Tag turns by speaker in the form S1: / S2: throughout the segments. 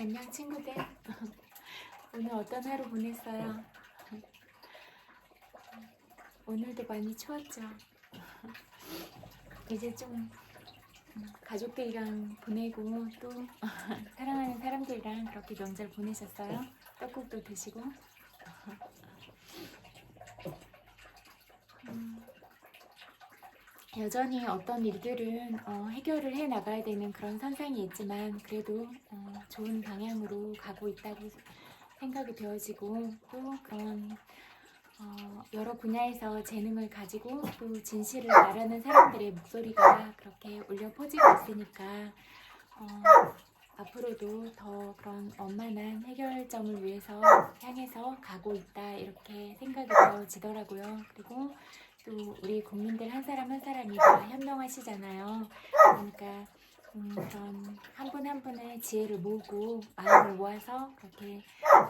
S1: 안녕 친구들. 오늘 어떤 하루 보냈어요? 오늘도 많이 추웠죠? 이제 좀 가족들이랑 보내고 또 사랑하는 사람들이랑 그렇게 명절 보내셨어요? 떡국도 드시고? 여전히 어떤 일들은 해결을 해 나가야 되는 그런 선상이 있지만 그래도 좋은 방향으로 가고 있다고 생각이 되어지고 또 그런 여러 분야에서 재능을 가지고 또 진실을 말하는 사람들의 목소리가 그렇게 울려 퍼지고 있으니까 앞으로도 더 그런 원만한 해결점을 위해서 향해서 가고 있다 이렇게 생각이 되어지더라고요. 그리고 또 우리 국민들 한 사람 한 사람이 다 현명하시잖아요. 그러니까 그런 한 분 한 분의 지혜를 모으고 마음을 모아서 그렇게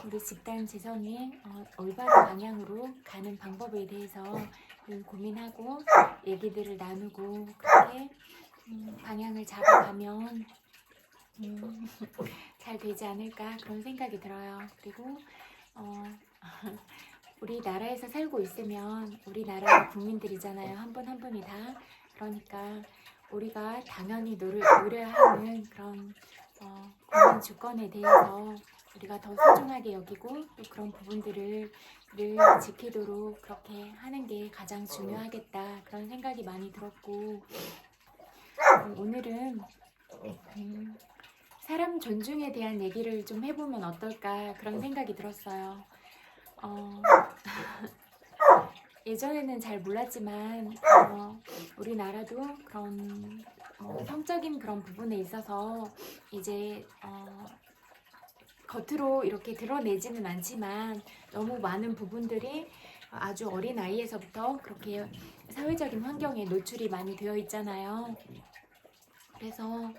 S1: 우리 집단 지성이 올바른 방향으로 가는 방법에 대해서 고민하고 얘기들을 나누고 그렇게 방향을 잡아가면 잘 되지 않을까 그런 생각이 들어요. 그리고 우리나라에서 살고 있으면 우리나라 국민들이잖아요. 한 분 한 분이 다. 그러니까 우리가 당연히 노려야 하는 그런 국민 주권에 대해서 우리가 더 소중하게 여기고 또 그런 부분들을 늘 지키도록 그렇게 하는 게 가장 중요하겠다 그런 생각이 많이 들었고 오늘은 사람 존중에 대한 얘기를 좀 해보면 어떨까 그런 생각이 들었어요. 예전에는 잘 몰랐지만 우리나라도 그런 성적인 그런 부분에 있어서 이제 겉으로 이렇게 드러내지는 않지만 너무 많은 부분들이 아주 어린 나이에서부터 그렇게 사회적인 환경에 노출이 많이 되어 있잖아요. 그래서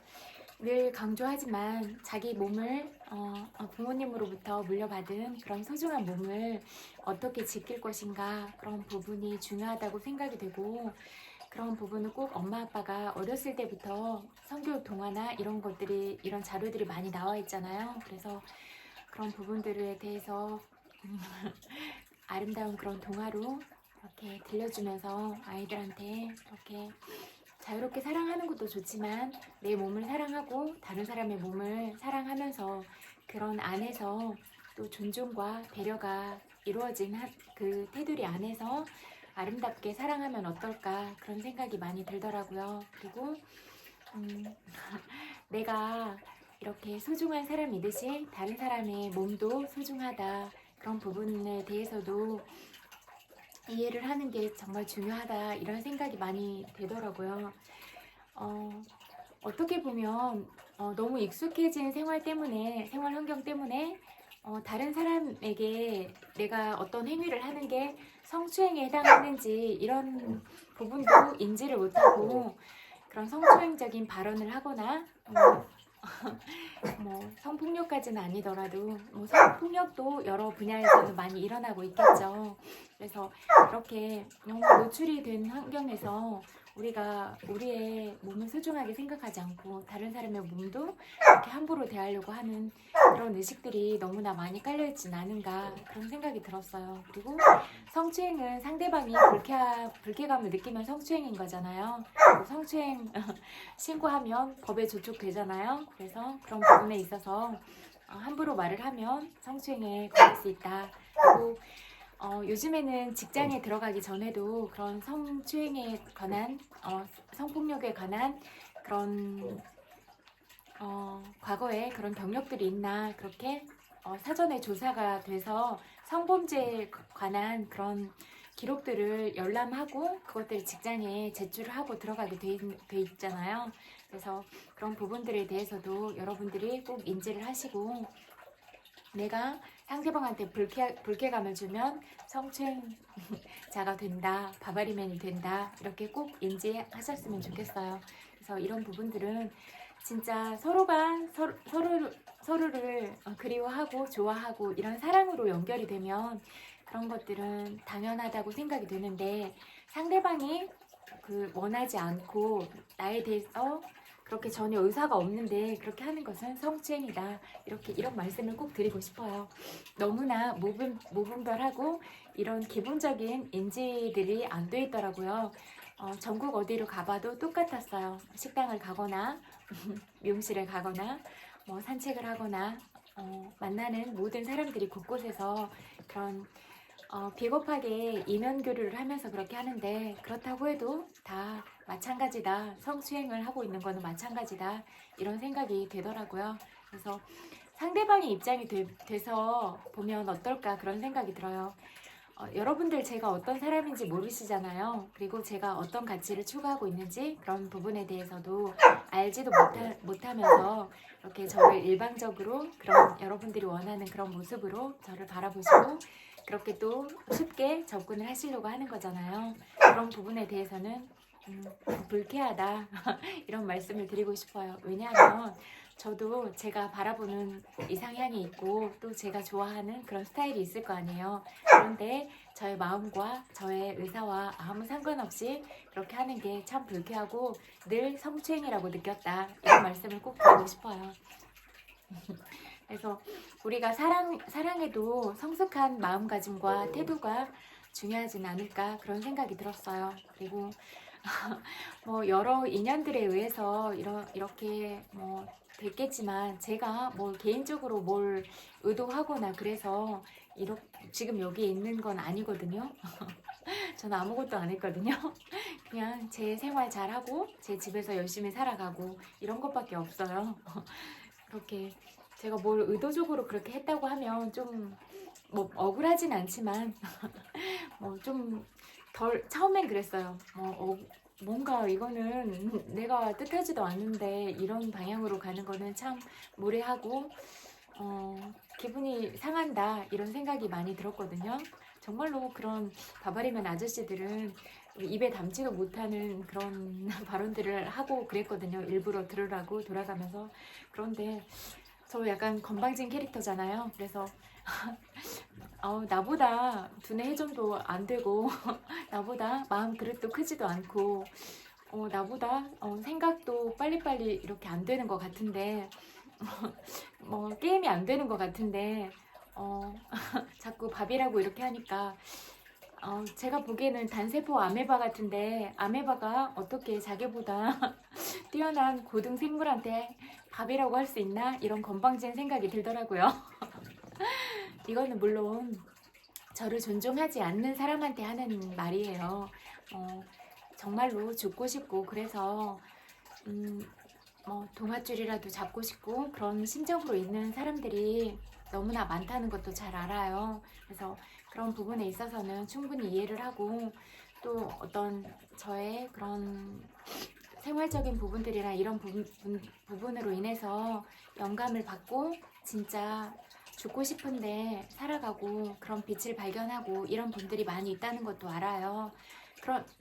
S1: 늘 강조하지만 자기 몸을 부모님으로부터 물려받은 그런 소중한 몸을 어떻게 지킬 것인가 그런 부분이 중요하다고 생각이 되고 그런 부분은 꼭 엄마 아빠가 어렸을 때부터 성교육 동화나 이런 것들이 이런 자료들이 많이 나와 있잖아요. 그래서 그런 부분들에 대해서 아름다운 그런 동화로 이렇게 들려주면서 아이들한테 이렇게 자유롭게 사랑하는 것도 좋지만 내 몸을 사랑하고 다른 사람의 몸을 사랑하면서 그런 안에서 또 존중과 배려가 이루어진 그 테두리 안에서 아름답게 사랑하면 어떨까 그런 생각이 많이 들더라고요. 그리고 내가 이렇게 소중한 사람이듯이 다른 사람의 몸도 소중하다 그런 부분에 대해서도 이해를 하는 게 정말 중요하다 이런 생각이 많이 되더라고요. 어떻게 보면 너무 익숙해진 생활 환경 때문에 다른 사람에게 내가 어떤 행위를 하는 게 성추행에 해당하는지 이런 부분도 인지를 못하고 그런 성추행적인 발언을 하거나 성폭력까지는 아니더라도 성폭력도 여러 분야에서도 많이 일어나고 있겠죠. 그래서 이렇게 너무 노출이 된 환경에서 우리가 우리의 몸을 소중하게 생각하지 않고 다른 사람의 몸도 이렇게 함부로 대하려고 하는 그런 의식들이 너무나 많이 깔려있진 않은가 그런 생각이 들었어요. 그리고 성추행은 상대방이 불쾌감을 느끼면 성추행인 거잖아요. 성추행 신고하면 법에 저촉되잖아요. 그래서 그런 부분에 있어서 함부로 말을 하면 성추행에 걸릴 수 있다. 그리고 요즘에는 직장에 들어가기 전에도 그런 성추행에 관한 성폭력에 관한 그런 과거에 그런 경력들이 있나 그렇게 사전에 조사가 돼서 성범죄에 관한 그런 기록들을 열람하고 그것들을 직장에 제출을 하고 들어가게 돼 있잖아요. 그래서 그런 부분들에 대해서도 여러분들이 꼭 인지를 하시고 내가 상대방한테 불쾌감을 주면 성추행자가 된다, 바바리맨이 된다 이렇게 꼭 인지하셨으면 좋겠어요. 그래서 이런 부분들은 진짜 서로가 서로를 그리워하고 좋아하고 이런 사랑으로 연결이 되면 그런 것들은 당연하다고 생각이 되는데 상대방이 원하지 않고 나에 대해서 그렇게 전혀 의사가 없는데 그렇게 하는 것은 성추행이다. 이런 말씀을 꼭 드리고 싶어요. 너무나 무분별하고 이런 기본적인 인지들이 안 돼 있더라고요. 전국 어디로 가봐도 똑같았어요. 식당을 가거나 미용실을 가거나 뭐 산책을 하거나 만나는 모든 사람들이 곳곳에서 그런 비겁하게 이면 교류를 하면서 그렇게 하는데, 그렇다고 해도 다 마찬가지다. 성추행을 하고 있는 거는 마찬가지다. 이런 생각이 되더라고요. 그래서 상대방의 입장이 돼서 보면 어떨까 그런 생각이 들어요. 여러분들 제가 어떤 사람인지 모르시잖아요. 그리고 제가 어떤 가치를 추구하고 있는지 그런 부분에 대해서도 알지도 못하면서 이렇게 저를 일방적으로 그런 여러분들이 원하는 그런 모습으로 저를 바라보시고 그렇게 또 쉽게 접근을 하시려고 하는 거잖아요. 그런 부분에 대해서는 불쾌하다 이런 말씀을 드리고 싶어요. 왜냐하면 저도 제가 바라보는 이상향이 있고 또 제가 좋아하는 그런 스타일이 있을 거 아니에요. 그런데 저의 마음과 저의 의사와 아무 상관없이 그렇게 하는 게 참 불쾌하고 늘 성추행이라고 느꼈다. 이런 말씀을 꼭 드리고 싶어요. 그래서 우리가 사랑에도 성숙한 마음가짐과 태도가 중요하진 않을까 그런 생각이 들었어요. 그리고 뭐 여러 인연들에 의해서 이렇게 뭐 됐겠지만 제가 뭐 개인적으로 뭘 의도하거나 그래서 지금 여기 있는 건 아니거든요. 저는 아무것도 안 했거든요. 그냥 제 생활 잘하고 제 집에서 열심히 살아가고 이런 것밖에 없어요. 그렇게 제가 뭘 의도적으로 그렇게 했다고 하면 좀 뭐 억울하진 않지만 뭐 좀 처음엔 그랬어요. 뭔가 이거는 내가 뜻하지도 않는데 이런 방향으로 가는 거는 참 무례하고 기분이 상한다 이런 생각이 많이 들었거든요. 정말로 그런 바바리맨 아저씨들은 입에 담지도 못하는 그런 발언들을 하고 그랬거든요. 일부러 들으라고 돌아가면서. 그런데 저 약간 건방진 캐릭터잖아요. 그래서 나보다 두뇌 회전도 안 되고 나보다 마음 그릇도 크지도 않고 나보다 생각도 빨리빨리 이렇게 안 되는 것 같은데 뭐 게임이 안 되는 것 같은데 자꾸 밥이라고 이렇게 하니까 제가 보기에는 단세포 아메바 같은데 아메바가 어떻게 자기보다 뛰어난 고등 생물한테 밥이라고 할 수 있나? 이런 건방진 생각이 들더라고요. 이거는 물론 저를 존중하지 않는 사람한테 하는 말이에요. 정말로 죽고 싶고 그래서 뭐 동아줄이라도 잡고 싶고 그런 심정으로 있는 사람들이 너무나 많다는 것도 잘 알아요. 그래서 그런 부분에 있어서는 충분히 이해를 하고 또 어떤 저의 그런 생활적인 부분들이나 이런 부분으로 인해서 영감을 받고 진짜 죽고 싶은데 살아가고 그런 빛을 발견하고 이런 분들이 많이 있다는 것도 알아요.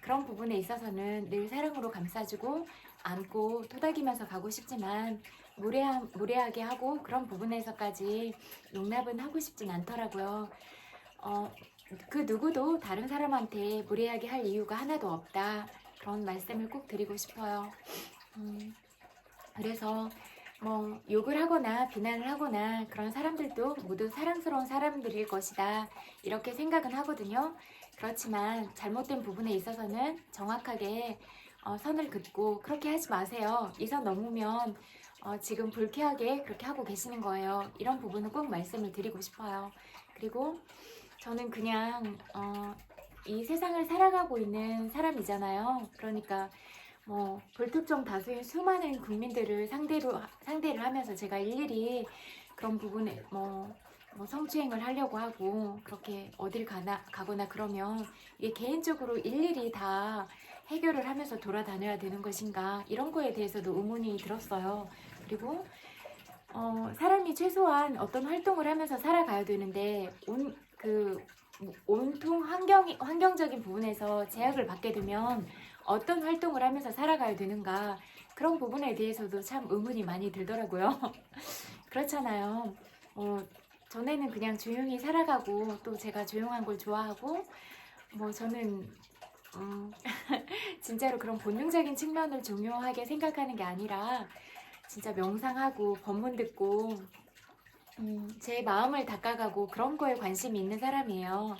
S1: 그런 부분에 있어서는 늘 사랑으로 감싸주고 안고 토닥이면서 가고 싶지만 무례하게 하고 그런 부분에서까지 용납은 하고 싶진 않더라고요. 그 누구도 다른 사람한테 무례하게 할 이유가 하나도 없다. 그런 말씀을 꼭 드리고 싶어요. 그래서 뭐 욕을 하거나 비난을 하거나 그런 사람들도 모두 사랑스러운 사람들일 것이다. 이렇게 생각은 하거든요. 그렇지만 잘못된 부분에 있어서는 정확하게 선을 긋고 그렇게 하지 마세요. 이 선 넘으면 지금 불쾌하게 그렇게 하고 계시는 거예요. 이런 부분은 꼭 말씀을 드리고 싶어요. 그리고 저는 그냥 이 세상을 살아가고 있는 사람이잖아요. 그러니까 뭐 불특정 다수의 수많은 국민들을 상대를 하면서 제가 일일이 그런 부분에 뭐 성추행을 하려고 하고 그렇게 어딜 가거나 그러면 이게 개인적으로 일일이 다 해결을 하면서 돌아다녀야 되는 것인가 이런 거에 대해서도 의문이 들었어요. 그리고 사람이 최소한 어떤 활동을 하면서 살아가야 되는데 온통 환경적인 부분에서 제약을 받게 되면 어떤 활동을 하면서 살아가야 되는가 그런 부분에 대해서도 참 의문이 많이 들더라고요. 그렇잖아요. 전에는 그냥 조용히 살아가고 또 제가 조용한 걸 좋아하고 뭐 저는 진짜로 그런 본능적인 측면을 중요하게 생각하는 게 아니라 진짜 명상하고 법문 듣고 제 마음을 닦아가고 그런 거에 관심이 있는 사람이에요.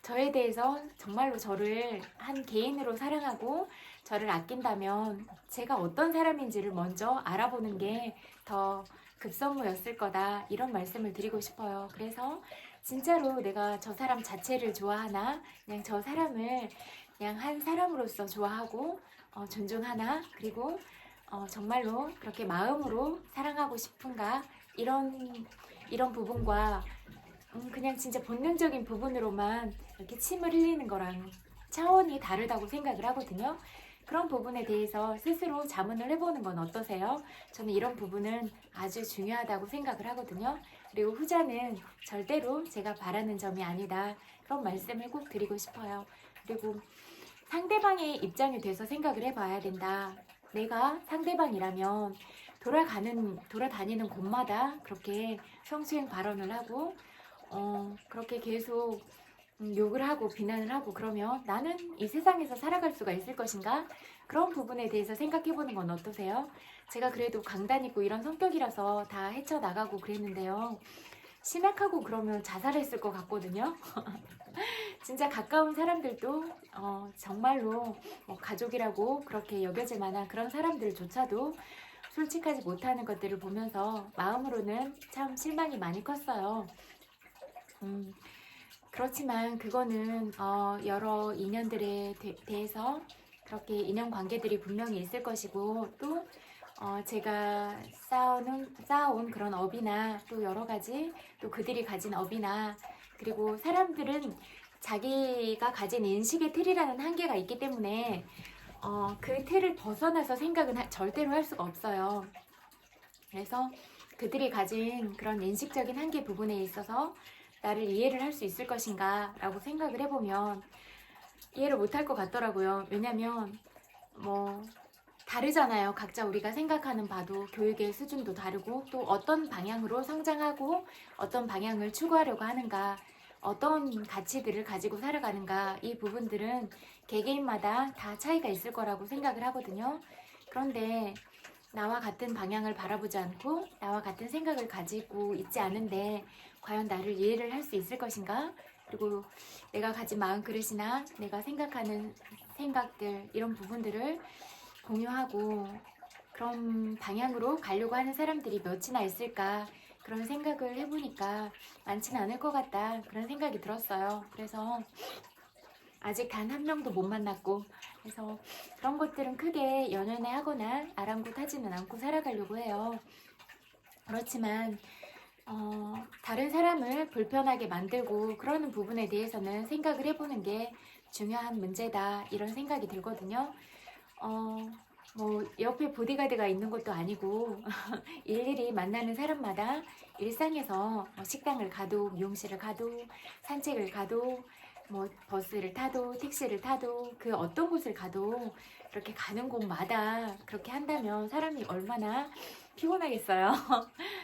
S1: 저에 대해서 정말로 저를 한 개인으로 사랑하고 저를 아낀다면 제가 어떤 사람인지를 먼저 알아보는 게 더 급선무였을 거다, 이런 말씀을 드리고 싶어요. 그래서 진짜로 내가 저 사람 자체를 좋아하나, 그냥 저 사람을 그냥 한 사람으로서 좋아하고 존중하나, 그리고 정말로 그렇게 마음으로 사랑하고 싶은가, 이런 부분과 그냥 진짜 본능적인 부분으로만 이렇게 침을 흘리는 거랑 차원이 다르다고 생각을 하거든요. 그런 부분에 대해서 스스로 자문을 해보는 건 어떠세요? 저는 이런 부분은 아주 중요하다고 생각을 하거든요. 그리고 후자는 절대로 제가 바라는 점이 아니다, 그런 말씀을 꼭 드리고 싶어요. 그리고 상대방의 입장이 돼서 생각을 해봐야 된다. 내가 상대방이라면 돌아다니는 곳마다 그렇게 성추행 발언을 하고 그렇게 계속 욕을 하고 비난을 하고 그러면 나는 이 세상에서 살아갈 수가 있을 것인가? 그런 부분에 대해서 생각해보는 건 어떠세요? 제가 그래도 강단 있고 이런 성격이라서 다 헤쳐나가고 그랬는데요. 심약하고 그러면 자살했을 것 같거든요. 진짜 가까운 사람들도 정말로 가족이라고 그렇게 여겨질 만한 그런 사람들조차도 솔직하지 못하는 것들을 보면서 마음으로는 참 실망이 많이 컸어요. 그렇지만 그거는 여러 인연들에 대해서 그렇게 인연관계들이 분명히 있을 것이고, 또 제가 쌓아온 그런 업이나 또 여러 가지 또 그들이 가진 업이나, 그리고 사람들은 자기가 가진 인식의 틀이라는 한계가 있기 때문에 그 틀을 벗어나서 생각은 절대로 할 수가 없어요. 그래서 그들이 가진 그런 인식적인 한계 부분에 있어서 나를 이해를 할 수 있을 것인가 라고 생각을 해보면 이해를 못할 것 같더라고요. 왜냐면 다르잖아요. 각자 우리가 생각하는 바도, 교육의 수준도 다르고, 또 어떤 방향으로 성장하고 어떤 방향을 추구하려고 하는가, 어떤 가치들을 가지고 살아가는가, 이 부분들은 개개인마다 다 차이가 있을 거라고 생각을 하거든요. 그런데 나와 같은 방향을 바라보지 않고 나와 같은 생각을 가지고 있지 않은데 과연 나를 이해를 할 수 있을 것인가? 그리고 내가 가진 마음그릇이나 내가 생각하는 생각들, 이런 부분들을 공유하고 그런 방향으로 가려고 하는 사람들이 몇이나 있을까, 그런 생각을 해보니까 많지는 않을 것 같다, 그런 생각이 들었어요. 그래서 아직 단 한 명도 못 만났고, 그래서 그런 것들은 크게 연연해 하거나 아랑곳하지는 않고 살아가려고 해요. 그렇지만 다른 사람을 불편하게 만들고 그러는 부분에 대해서는 생각을 해보는 게 중요한 문제다, 이런 생각이 들거든요. 옆에 보디가드가 있는 것도 아니고 일일이 만나는 사람마다 일상에서 식당을 가도, 미용실을 가도, 산책을 가도, 버스를 타도, 택시를 타도, 그 어떤 곳을 가도 그렇게 가는 곳마다 그렇게 한다면 사람이 얼마나 피곤하겠어요.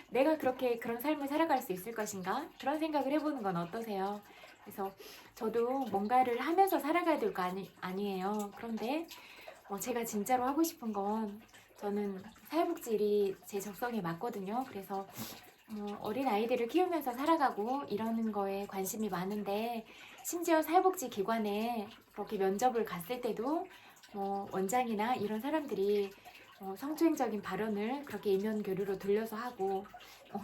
S1: 내가 그렇게 그런 삶을 살아갈 수 있을 것인가? 그런 생각을 해보는 건 어떠세요? 그래서 저도 뭔가를 하면서 살아가야 될 거 아니에요. 그런데 제가 진짜로 하고 싶은 건, 저는 사회복지 일이 제 적성에 맞거든요. 그래서 어린 아이들을 키우면서 살아가고 이러는 거에 관심이 많은데, 심지어 사회복지 기관에 그렇게 면접을 갔을 때도 원장이나 이런 사람들이 성추행적인 발언을 그렇게 이면 교류로 돌려서 하고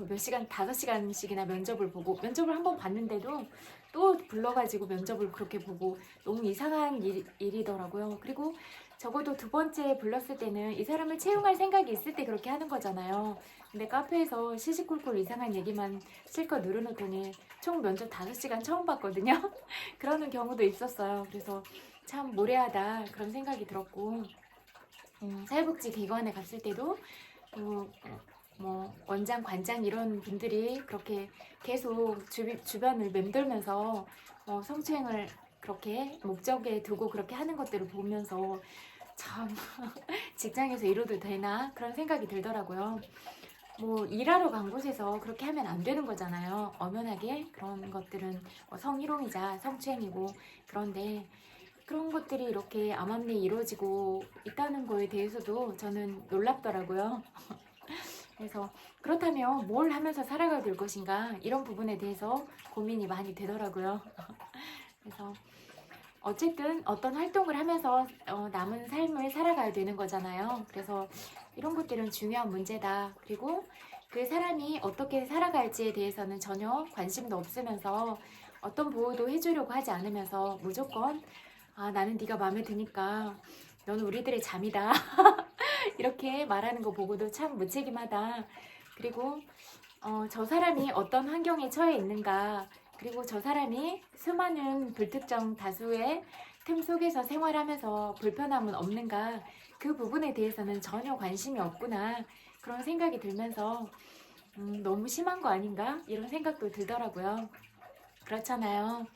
S1: 몇 시간, 5시간씩이나 면접을 보고, 면접을 한번 봤는데도 또 불러가지고 면접을 그렇게 보고, 너무 이상한 일이더라고요. 그리고 적어도 두 번째 불렀을 때는 이 사람을 채용할 생각이 있을 때 그렇게 하는 거잖아요. 근데 카페에서 시시콜콜 이상한 얘기만 실컷 누르놓더니 총 면접 5시간 처음 봤거든요. 그러는 경우도 있었어요. 그래서 참 모래하다, 그런 생각이 들었고, 사회복지 기관에 갔을 때도 원장, 관장 이런 분들이 그렇게 계속 주변을 맴돌면서 성추행을 그렇게 목적에 두고 그렇게 하는 것들을 보면서 참 직장에서 이러도 되나, 그런 생각이 들더라고요. 일하러 간 곳에서 그렇게 하면 안 되는 거잖아요. 엄연하게 그런 것들은 성희롱이자 성추행이고. 그런데 그런 것들이 이렇게 암암리에 이루어지고 있다는 거에 대해서도 저는 놀랍더라고요. 그래서 그렇다면 뭘 하면서 살아가야 될 것인가, 이런 부분에 대해서 고민이 많이 되더라고요. 그래서 어쨌든 어떤 활동을 하면서 남은 삶을 살아가야 되는 거잖아요. 그래서 이런 것들은 중요한 문제다. 그리고 그 사람이 어떻게 살아갈지에 대해서는 전혀 관심도 없으면서 어떤 보호도 해주려고 하지 않으면서 무조건 나는 네가 마음에 드니까 너는 우리들의 잠이다. 이렇게 말하는 거 보고도 참 무책임하다. 그리고 저 사람이 어떤 환경에 처해 있는가, 그리고 저 사람이 수많은 불특정 다수의 틈 속에서 생활하면서 불편함은 없는가, 그 부분에 대해서는 전혀 관심이 없구나, 그런 생각이 들면서 너무 심한 거 아닌가, 이런 생각도 들더라고요. 그렇잖아요.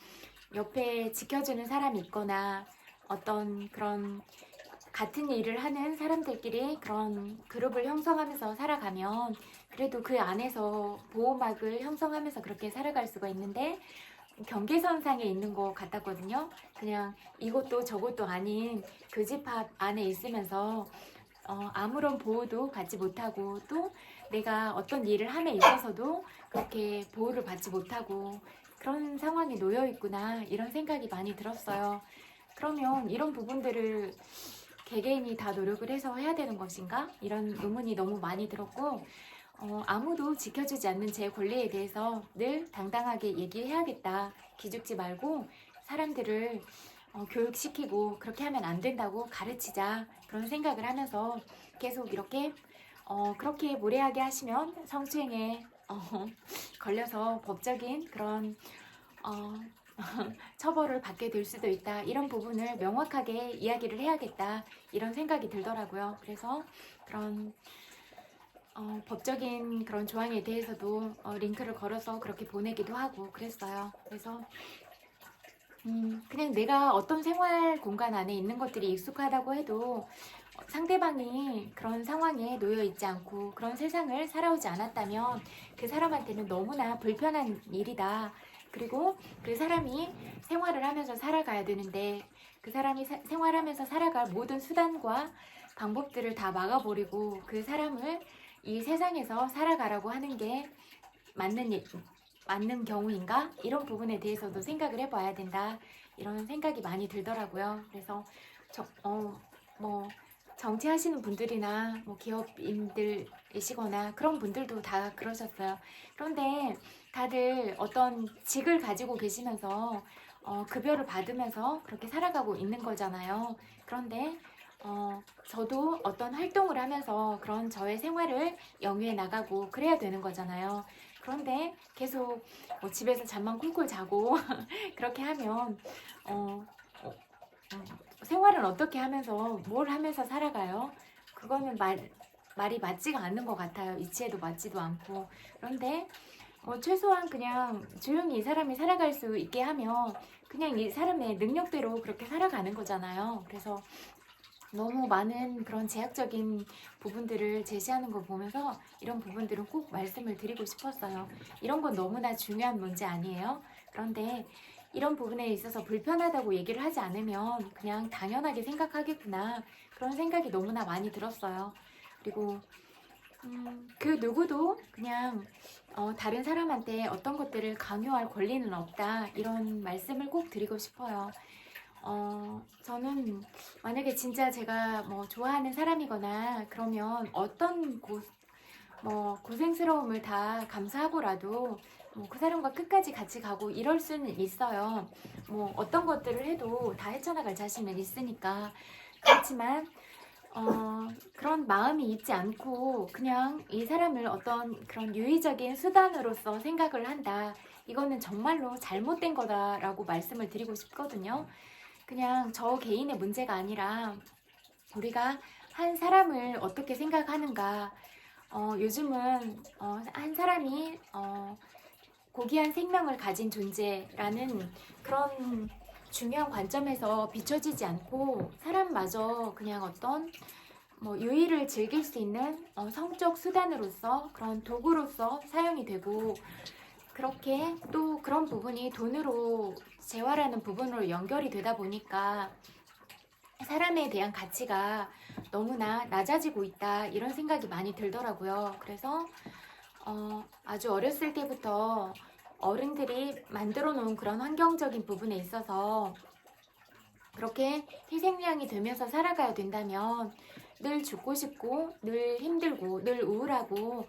S1: 옆에 지켜주는 사람이 있거나 어떤 그런 같은 일을 하는 사람들끼리 그런 그룹을 형성하면서 살아가면 그래도 그 안에서 보호막을 형성하면서 그렇게 살아갈 수가 있는데, 경계선상에 있는 것 같았거든요. 그냥 이것도 저것도 아닌 그 집합 안에 있으면서 아무런 보호도 받지 못하고, 또 내가 어떤 일을 함에 있어서도 그렇게 보호를 받지 못하고 그런 상황에 놓여 있구나, 이런 생각이 많이 들었어요. 그러면 이런 부분들을 개개인이 다 노력을 해서 해야 되는 것인가? 이런 의문이 너무 많이 들었고, 아무도 지켜주지 않는 제 권리에 대해서 늘 당당하게 얘기해야겠다. 기죽지 말고 사람들을 교육시키고 그렇게 하면 안 된다고 가르치자, 그런 생각을 하면서 계속 이렇게 그렇게 무례하게 하시면 성추행에 걸려서 법적인 그런 처벌을 받게 될 수도 있다, 이런 부분을 명확하게 이야기를 해야겠다, 이런 생각이 들더라고요. 그래서 그런 법적인 그런 조항에 대해서도 링크를 걸어서 그렇게 보내기도 하고 그랬어요. 그래서 그냥 내가 어떤 생활 공간 안에 있는 것들이 익숙하다고 해도 상대방이 그런 상황에 놓여 있지 않고 그런 세상을 살아오지 않았다면 그 사람한테는 너무나 불편한 일이다. 그리고 그 사람이 생활을 하면서 살아가야 되는데, 그 사람이 생활하면서 살아갈 모든 수단과 방법들을 다 막아버리고 그 사람을 이 세상에서 살아가라고 하는 게 맞는 경우인가? 이런 부분에 대해서도 생각을 해봐야 된다, 이런 생각이 많이 들더라고요. 그래서 뭐 정치하시는 분들이나 뭐 기업인들이시거나 그런 분들도 다 그러셨어요. 그런데 다들 어떤 직을 가지고 계시면서 급여를 받으면서 그렇게 살아가고 있는 거잖아요. 그런데 저도 어떤 활동을 하면서 그런 저의 생활을 영위해 나가고 그래야 되는 거잖아요. 그런데 계속 집에서 잠만 꿀꿀 자고 그렇게 하면 생활은 어떻게 하면서 뭘 하면서 살아가요? 그거는 말이 맞지가 않는 것 같아요. 이치에도 맞지도 않고. 그런데 최소한 그냥 조용히 이 사람이 살아갈 수 있게 하면 그냥 이 사람의 능력대로 그렇게 살아가는 거잖아요. 그래서 너무 많은 그런 제약적인 부분들을 제시하는 걸 보면서 이런 부분들은 꼭 말씀을 드리고 싶었어요. 이런 건 너무나 중요한 문제 아니에요? 그런데 이런 부분에 있어서 불편하다고 얘기를 하지 않으면 그냥 당연하게 생각하겠구나, 그런 생각이 너무나 많이 들었어요. 그리고 그 누구도 그냥 다른 사람한테 어떤 것들을 강요할 권리는 없다, 이런 말씀을 꼭 드리고 싶어요. 저는 만약에 진짜 제가 뭐 좋아하는 사람이거나 그러면 어떤 고생스러움을 다 감수하고라도 그 사람과 끝까지 같이 가고 이럴 수는 있어요. 뭐 어떤 것들을 해도 다 헤쳐나갈 자신은 있으니까. 그렇지만 그런 마음이 있지 않고 그냥 이 사람을 어떤 그런 유의적인 수단으로서 생각을 한다, 이거는 정말로 잘못된 거다라고 말씀을 드리고 싶거든요. 그냥 저 개인의 문제가 아니라 우리가 한 사람을 어떻게 생각하는가. 요즘은 한 사람이 고귀한 생명을 가진 존재라는 그런 중요한 관점에서 비춰지지 않고 사람마저 그냥 어떤 유의를 즐길 수 있는 성적 수단으로서 그런 도구로서 사용이 되고, 그렇게 또 그런 부분이 돈으로 재활하는 부분으로 연결이 되다 보니까 사람에 대한 가치가 너무나 낮아지고 있다 이런 생각이 많이 들더라고요. 그래서 아주 어렸을 때부터 어른들이 만들어 놓은 그런 환경적인 부분에 있어서 그렇게 희생양이 되면서 살아가야 된다면 늘 죽고 싶고 늘 힘들고 늘 우울하고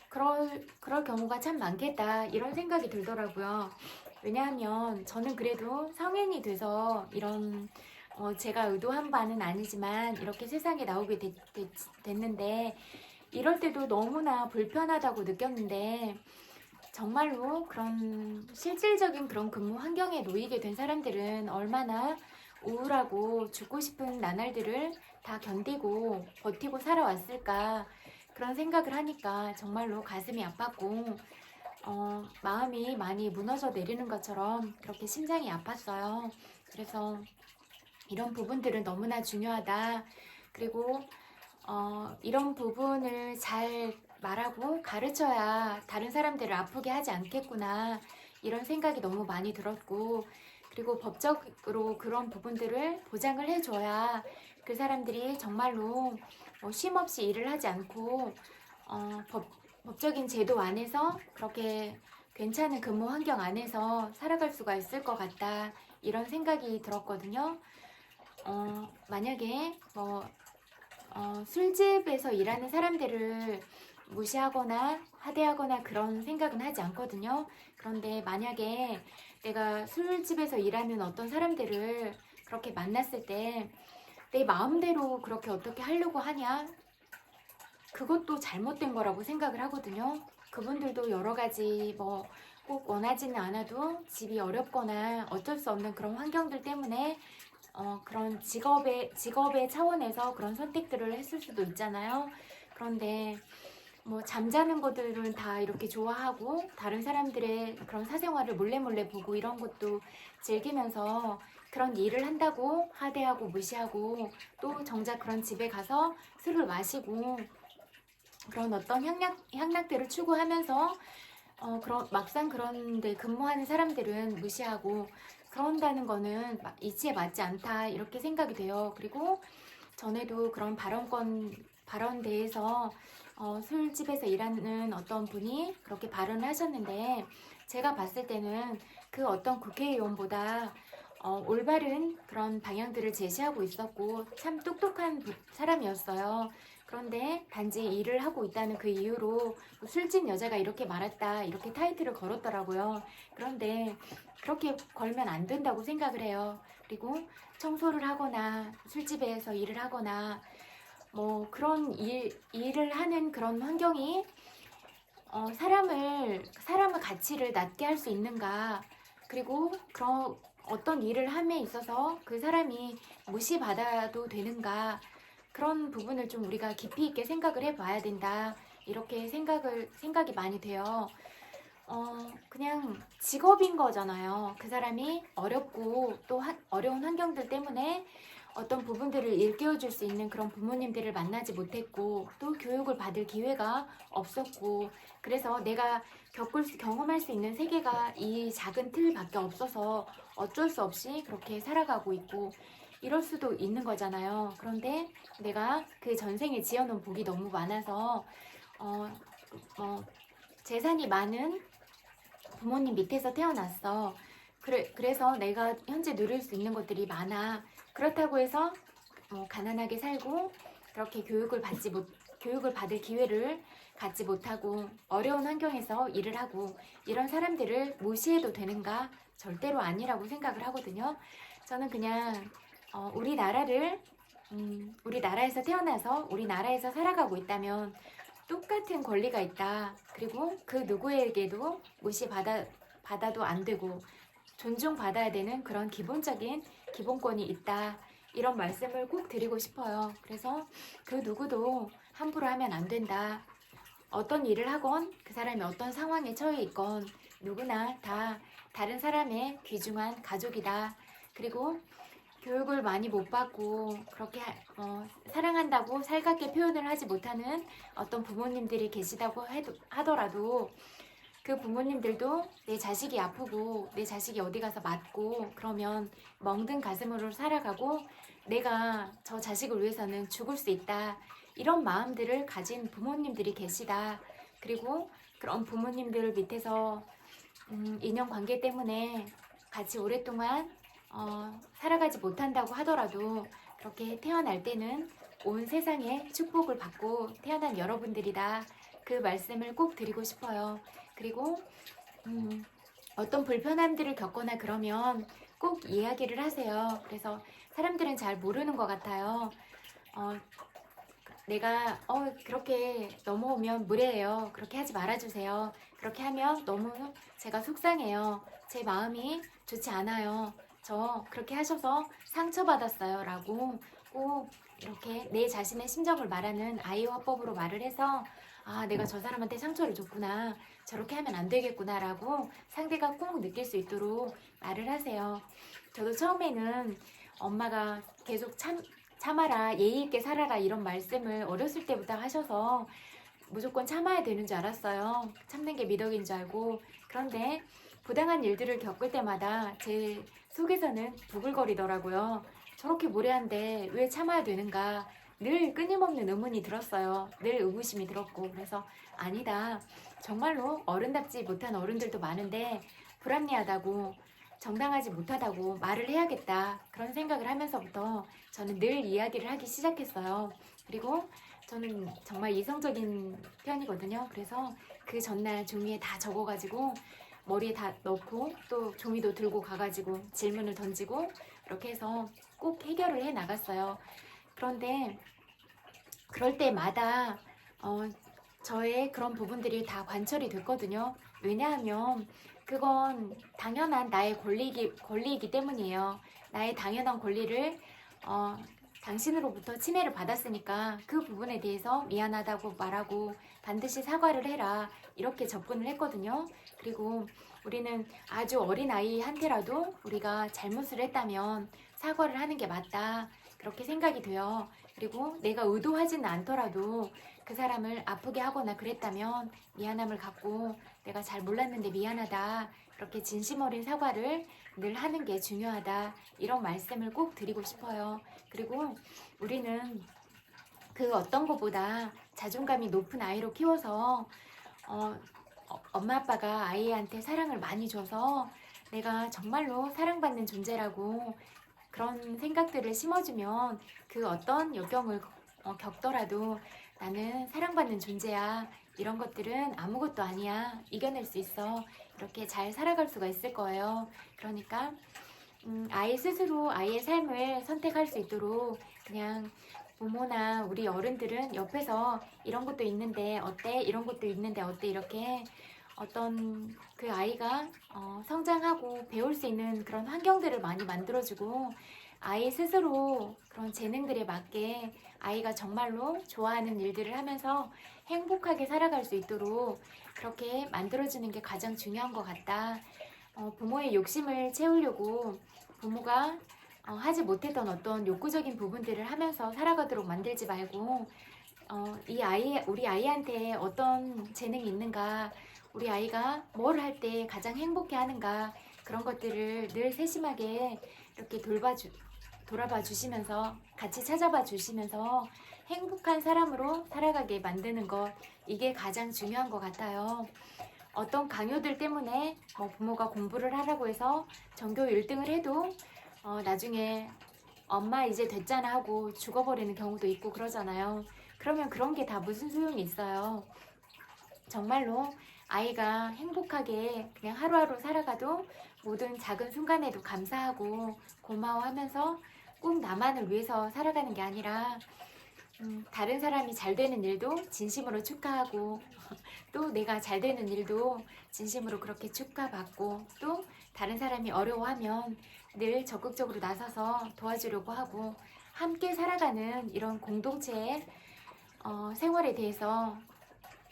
S1: 그럴 경우가 참 많겠다 이런 생각이 들더라고요. 왜냐하면 저는 그래도 성인이 돼서 이런 제가 의도한 바는 아니지만 이렇게 세상에 나오게 됐는데 이럴 때도 너무나 불편하다고 느꼈는데 정말로 그런 실질적인 그런 근무 환경에 놓이게 된 사람들은 얼마나 우울하고 죽고 싶은 나날들을 다 견디고 버티고 살아왔을까 그런 생각을 하니까 정말로 가슴이 아팠고 마음이 많이 무너져 내리는 것처럼 그렇게 심장이 아팠어요. 그래서 이런 부분들은 너무나 중요하다. 그리고 이런 부분을 잘 말하고 가르쳐야 다른 사람들을 아프게 하지 않겠구나 이런 생각이 너무 많이 들었고 그리고 법적으로 그런 부분들을 보장을 해줘야 그 사람들이 정말로 쉼 없이 일을 하지 않고 법적인 제도 안에서 그렇게 괜찮은 근무 환경 안에서 살아갈 수가 있을 것 같다 이런 생각이 들었거든요. 만약에 술집에서 일하는 사람들을 무시하거나 하대하거나 그런 생각은 하지 않거든요. 그런데 만약에 내가 술집에서 일하는 어떤 사람들을 그렇게 만났을 때 내 마음대로 그렇게 어떻게 하려고 하냐? 그것도 잘못된 거라고 생각을 하거든요. 그분들도 여러 가지 꼭 원하지는 않아도 집이 어렵거나 어쩔 수 없는 그런 환경들 때문에 그런 직업의 차원에서 그런 선택들을 했을 수도 있잖아요. 그런데 잠자는 것들은 다 이렇게 좋아하고 다른 사람들의 그런 사생활을 몰래 보고 이런 것도 즐기면서 그런 일을 한다고 하대하고 무시하고 또 정작 그런 집에 가서 술을 마시고 그런 어떤 향락들을 추구하면서 막상 그런데 근무하는 사람들은 무시하고 그런다는 거는 이치에 맞지 않다 이렇게 생각이 돼요. 그리고 전에도 그런 발언대에서 술집에서 일하는 어떤 분이 그렇게 발언을 하셨는데 제가 봤을 때는 그 어떤 국회의원보다 올바른 그런 방향들을 제시하고 있었고 참 똑똑한 사람이었어요. 그런데 단지 일을 하고 있다는 그 이유로 술집 여자가 이렇게 말했다 이렇게 타이틀을 걸었더라고요. 그런데 그렇게 걸면 안 된다고 생각을 해요. 그리고 청소를 하거나 술집에서 일을 하거나 그런 일을 하는 그런 환경이 사람의 가치를 낮게 할 수 있는가 그리고 그런 어떤 일을 함에 있어서 그 사람이 무시받아도 되는가 그런 부분을 좀 우리가 깊이 있게 생각을 해봐야 된다 이렇게 생각이 많이 돼요. 그냥 직업인 거잖아요. 그 사람이 어렵고 또 어려운 환경들 때문에 어떤 부분들을 일깨워줄 수 있는 그런 부모님들을 만나지 못했고 또 교육을 받을 기회가 없었고 그래서 내가 경험할 수 있는 세계가 이 작은 틀밖에 없어서 어쩔 수 없이 그렇게 살아가고 있고 이럴 수도 있는 거잖아요. 그런데 내가 그 전생에 지어놓은 복이 너무 많아서 재산이 많은 부모님 밑에서 태어났어. 그래서 내가 현재 누릴 수 있는 것들이 많아. 그렇다고 해서 가난하게 살고 그렇게 교육을 받을 기회를 갖지 못하고 어려운 환경에서 일을 하고 이런 사람들을 무시해도 되는가? 절대로 아니라고 생각을 하거든요. 저는 그냥 우리나라에서 태어나서 우리나라에서 살아가고 있다면 똑같은 권리가 있다. 그리고 그 누구에게도 무시받아도 안 되고 존중받아야 되는 그런 기본적인 기본권이 있다. 이런 말씀을 꼭 드리고 싶어요. 그래서 그 누구도 함부로 하면 안 된다. 어떤 일을 하건 그 사람이 어떤 상황에 처해 있건 누구나 다 다른 사람의 귀중한 가족이다. 그리고 교육을 많이 못 받고 그렇게 사랑한다고 살갑게 표현을 하지 못하는 어떤 부모님들이 계시다고 하더라도 그 부모님들도 내 자식이 아프고 내 자식이 어디 가서 맞고 그러면 멍든 가슴으로 살아가고 내가 저 자식을 위해서는 죽을 수 있다. 이런 마음들을 가진 부모님들이 계시다. 그리고 그런 부모님들 밑에서 인연관계 때문에 같이 오랫동안 살아가지 못한다고 하더라도 그렇게 태어날 때는 온 세상에 축복을 받고 태어난 여러분들이다. 그 말씀을 꼭 드리고 싶어요. 그리고 어떤 불편함들을 겪거나 그러면 꼭 이야기를 하세요. 그래서 사람들은 잘 모르는 것 같아요. 내가 그렇게 넘어오면 무례해요. 그렇게 하지 말아주세요. 그렇게 하면 너무 제가 속상해요. 제 마음이 좋지 않아요. 저 그렇게 하셔서 상처받았어요. 라고 꼭 이렇게 내 자신의 심정을 말하는 아이 화법으로 말을 해서 아, 내가 저 사람한테 상처를 줬구나. 저렇게 하면 안 되겠구나. 라고 상대가 꼭 느낄 수 있도록 말을 하세요. 저도 처음에는 엄마가 계속 참아라, 예의 있게 살아라 이런 말씀을 어렸을 때부터 하셔서 무조건 참아야 되는 줄 알았어요. 참는 게 미덕인 줄 알고. 그런데 부당한 일들을 겪을 때마다 제 속에서는 부글거리더라고요. 저렇게 무례한데 왜 참아야 되는가. 늘 끊임없는 의문이 들었어요. 늘 의구심이 들었고. 그래서 아니다. 정말로 어른답지 못한 어른들도 많은데 불합리하다고 정당하지 못하다고 말을 해야겠다. 그런 생각을 하면서부터 저는 늘 이야기를 하기 시작했어요. 그리고 저는 정말 이성적인 편이거든요. 그래서 그 전날 종이에 다 적어가지고 머리에 다 넣고 또 종이도 들고 가가지고 질문을 던지고 이렇게 해서 꼭 해결을 해 나갔어요. 그런데 그럴 때마다 저의 그런 부분들이 다 관철이 됐거든요. 왜냐하면 그건 당연한 나의 권리이기 때문이에요. 나의 당연한 권리를 당신으로부터 침해를 받았으니까 그 부분에 대해서 미안하다고 말하고 반드시 사과를 해라. 이렇게 접근을 했거든요. 그리고 우리는 아주 어린 아이한테라도 우리가 잘못을 했다면 사과를 하는 게 맞다. 그렇게 생각이 돼요. 그리고 내가 의도하지는 않더라도 그 사람을 아프게 하거나 그랬다면 미안함을 갖고 내가 잘 몰랐는데 미안하다. 그렇게 진심 어린 사과를 늘 하는 게 중요하다. 이런 말씀을 꼭 드리고 싶어요. 그리고 우리는 그 어떤 것보다 자존감이 높은 아이로 키워서 엄마 아빠가 아이한테 사랑을 많이 줘서 내가 정말로 사랑받는 존재라고 그런 생각들을 심어주면 그 어떤 역경을 겪더라도 나는 사랑받는 존재야. 이런 것들은 아무것도 아니야. 이겨낼 수 있어. 이렇게 잘 살아갈 수가 있을 거예요. 그러니까 아이 스스로 아이의 삶을 선택할 수 있도록 그냥 부모나 우리 어른들은 옆에서 이런 것도 있는데 어때? 이런 것도 있는데 어때? 이렇게 어떤 그 아이가 성장하고 배울 수 있는 그런 환경들을 많이 만들어주고 아이 스스로 그런 재능들에 맞게 아이가 정말로 좋아하는 일들을 하면서 행복하게 살아갈 수 있도록 그렇게 만들어주는 게 가장 중요한 것 같다. 부모의 욕심을 채우려고 부모가 하지 못했던 어떤 욕구적인 부분들을 하면서 살아가도록 만들지 말고 우리 아이한테 어떤 재능이 있는가, 우리 아이가 뭘 할 때 가장 행복해 하는가, 그런 것들을 늘 세심하게 이렇게 돌아봐 주시면서 같이 찾아봐 주시면서 행복한 사람으로 살아가게 만드는 것, 이게 가장 중요한 것 같아요. 어떤 강요들 때문에 부모가 공부를 하라고 해서 전교 1등을 해도 나중에 엄마 이제 됐잖아 하고 죽어버리는 경우도 있고 그러잖아요. 그러면 그런 게 다 무슨 소용이 있어요. 정말로 아이가 행복하게 그냥 하루하루 살아가도 모든 작은 순간에도 감사하고 고마워하면서 꼭 나만을 위해서 살아가는 게 아니라 다른 사람이 잘 되는 일도 진심으로 축하하고 또 내가 잘 되는 일도 진심으로 그렇게 축하받고 또 다른 사람이 어려워하면 늘 적극적으로 나서서 도와주려고 하고 함께 살아가는 이런 공동체의 생활에 대해서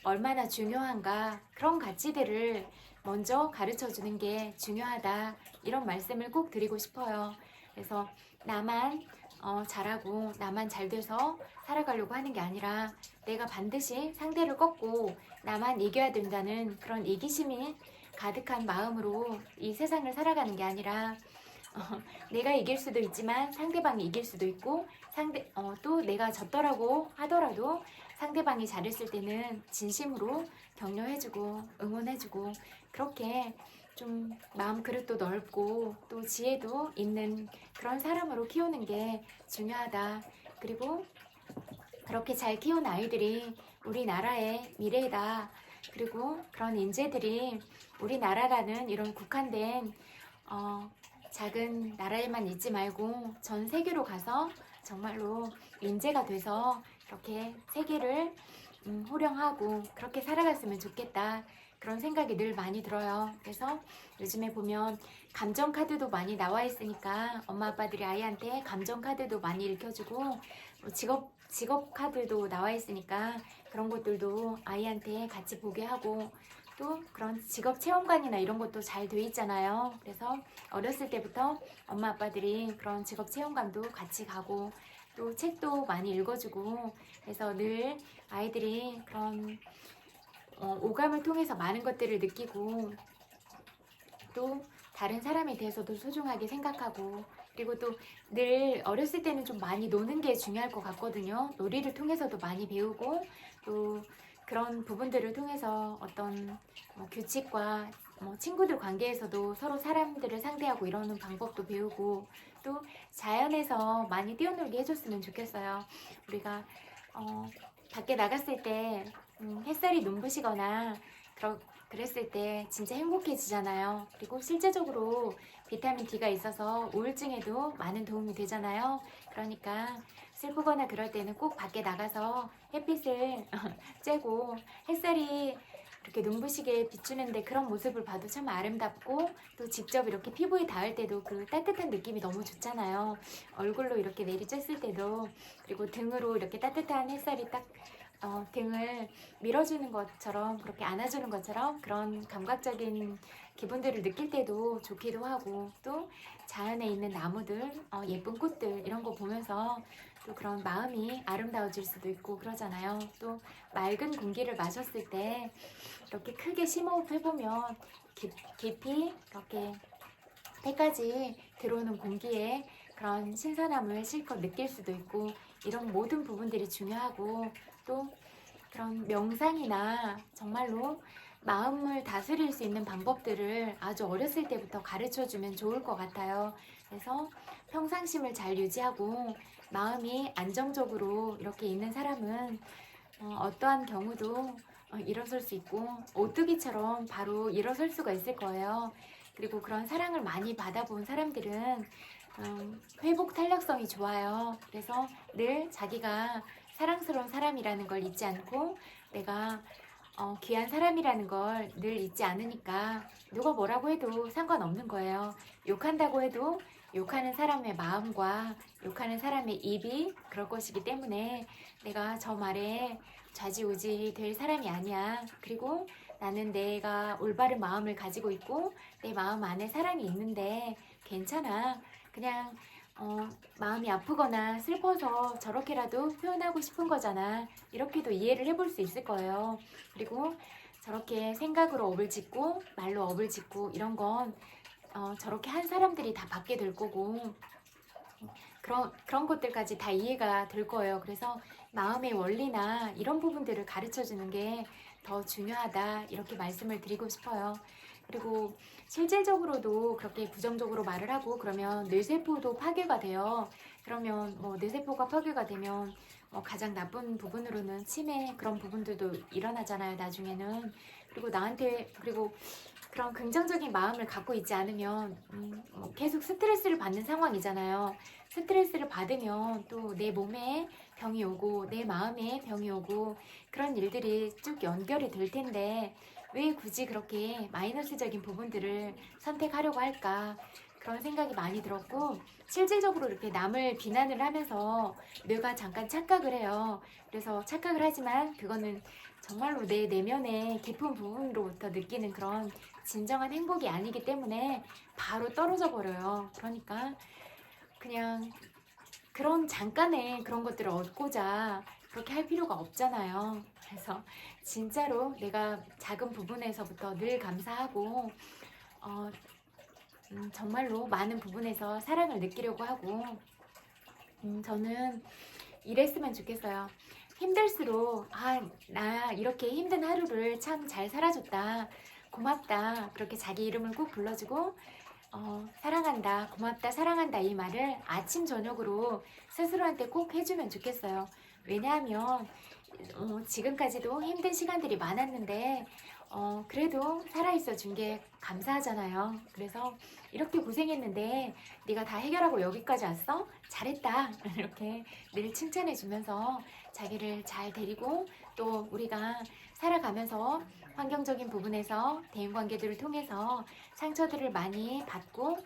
S1: 얼마나 중요한가, 그런 가치들을 먼저 가르쳐 주는 게 중요하다. 이런 말씀을 꼭 드리고 싶어요. 그래서 나만 잘하고 나만 잘 돼서 살아가려고 하는 게 아니라 내가 반드시 상대를 꺾고 나만 이겨야 된다는 그런 이기심이 가득한 마음으로 이 세상을 살아가는 게 아니라 내가 이길 수도 있지만 상대방이 이길 수도 있고 또 내가 졌더라고 하더라도 상대방이 잘했을 때는 진심으로 격려해주고 응원해주고 그렇게 좀 마음 그릇도 넓고 또 지혜도 있는 그런 사람으로 키우는 게 중요하다. 그리고 그렇게 잘 키운 아이들이 우리나라의 미래다. 그리고 그런 인재들이 우리나라라는 이런 국한된 작은 나라에만 있지 말고 전 세계로 가서 정말로 인재가 돼서 이렇게 세계를 호령하고 그렇게 살아갔으면 좋겠다. 그런 생각이 늘 많이 들어요. 그래서 요즘에 보면 감정 카드도 많이 나와 있으니까 엄마 아빠들이 아이한테 감정 카드도 많이 읽혀주고 직업 카드도 나와 있으니까 그런 것들도 아이한테 같이 보게 하고 또 그런 직업 체험관이나 이런 것도 잘 돼 있잖아요. 그래서 어렸을 때부터 엄마 아빠들이 그런 직업 체험관도 같이 가고 또 책도 많이 읽어주고 그래서 늘 아이들이 그런 오감을 통해서 많은 것들을 느끼고 또 다른 사람에 대해서도 소중하게 생각하고 그리고 또 늘 어렸을 때는 좀 많이 노는 게 중요할 것 같거든요. 놀이를 통해서도 많이 배우고 또 그런 부분들을 통해서 어떤 규칙과 친구들 관계에서도 서로 사람들을 상대하고 이러는 방법도 배우고 또 자연에서 많이 뛰어놀게 해줬으면 좋겠어요. 우리가 밖에 나갔을 때 햇살이 눈부시거나 그랬을 때 진짜 행복해지잖아요. 그리고 실제적으로 비타민 D가 있어서 우울증에도 많은 도움이 되잖아요. 그러니까 슬프거나 그럴 때는 꼭 밖에 나가서 햇빛을 쬐고 햇살이 이렇게 눈부시게 비추는데 그런 모습을 봐도 참 아름답고 또 직접 이렇게 피부에 닿을 때도 그 따뜻한 느낌이 너무 좋잖아요. 얼굴로 이렇게 내리쬐을 때도 그리고 등으로 이렇게 따뜻한 햇살이 딱 등을 밀어주는 것처럼 그렇게 안아주는 것처럼 그런 감각적인 기분들을 느낄 때도 좋기도 하고 또 자연에 있는 나무들 예쁜 꽃들 이런 거 보면서 또 그런 마음이 아름다워질 수도 있고 그러잖아요. 또 맑은 공기를 마셨을 때 이렇게 크게 심호흡 해보면 깊이 이렇게 때까지 들어오는 공기에 그런 신선함을 실컷 느낄 수도 있고 이런 모든 부분들이 중요하고 또 그런 명상이나 정말로 마음을 다스릴 수 있는 방법들을 아주 어렸을 때부터 가르쳐주면 좋을 것 같아요. 그래서 평상심을 잘 유지하고 마음이 안정적으로 이렇게 있는 사람은 어떠한 경우도 일어설 수 있고 오뚜기처럼 바로 일어설 수가 있을 거예요. 그리고 그런 사랑을 많이 받아본 사람들은 회복 탄력성이 좋아요. 그래서 늘 자기가 사랑스러운 사람이라는 걸 잊지 않고 내가 귀한 사람이라는 걸 늘 잊지 않으니까 누가 뭐라고 해도 상관없는 거예요. 욕한다고 해도 욕하는 사람의 마음과 욕하는 사람의 입이 그럴 것이기 때문에 내가 저 말에 좌지우지 될 사람이 아니야. 그리고 나는 내가 올바른 마음을 가지고 있고 내 마음 안에 사랑이 있는데 괜찮아. 그냥 마음이 아프거나 슬퍼서 저렇게라도 표현하고 싶은 거잖아. 이렇게도 이해를 해볼 수 있을 거예요. 그리고 저렇게 생각으로 업을 짓고 말로 업을 짓고 이런 건 저렇게 한 사람들이 다 받게 될 거고 그런 것들까지 다 이해가 될 거예요. 그래서 마음의 원리나 이런 부분들을 가르쳐 주는 게 더 중요하다 이렇게 말씀을 드리고 싶어요. 그리고 실질적으로도 그렇게 부정적으로 말을 하고 그러면 뇌세포도 파괴가 돼요. 그러면 뇌세포가 파괴가 되면 가장 나쁜 부분으로는 치매 그런 부분들도 일어나잖아요. 나중에는. 그리고 그런 긍정적인 마음을 갖고 있지 않으면 계속 스트레스를 받는 상황이잖아요. 스트레스를 받으면 또 내 몸에 병이 오고 내 마음에 병이 오고 그런 일들이 쭉 연결이 될 텐데 왜 굳이 그렇게 마이너스적인 부분들을 선택하려고 할까 그런 생각이 많이 들었고 실질적으로 이렇게 남을 비난을 하면서 뇌가 잠깐 착각을 해요. 그래서 착각을 하지만 그거는 정말로 내 내면의 깊은 부분으로부터 느끼는 그런 진정한 행복이 아니기 때문에 바로 떨어져 버려요. 그러니까 그냥 그런 잠깐의 그런 것들을 얻고자 그렇게 할 필요가 없잖아요. 그래서 진짜로 내가 작은 부분에서부터 늘 감사하고 정말로 많은 부분에서 사랑을 느끼려고 하고 저는 이랬으면 좋겠어요. 힘들수록 나 이렇게 힘든 하루를 참 잘 살아줬다, 고맙다, 그렇게 자기 이름을 꼭 불러주고 사랑한다, 고맙다, 사랑한다 이 말을 아침 저녁으로 스스로한테 꼭 해주면 좋겠어요. 왜냐하면 지금까지도 힘든 시간들이 많았는데 그래도 살아있어 준 게 감사하잖아요. 그래서 이렇게 고생했는데 네가 다 해결하고 여기까지 왔어? 잘했다. 이렇게 늘 칭찬해 주면서 자기를 잘 데리고 또 우리가 살아가면서 환경적인 부분에서 대인관계들을 통해서 상처들을 많이 받고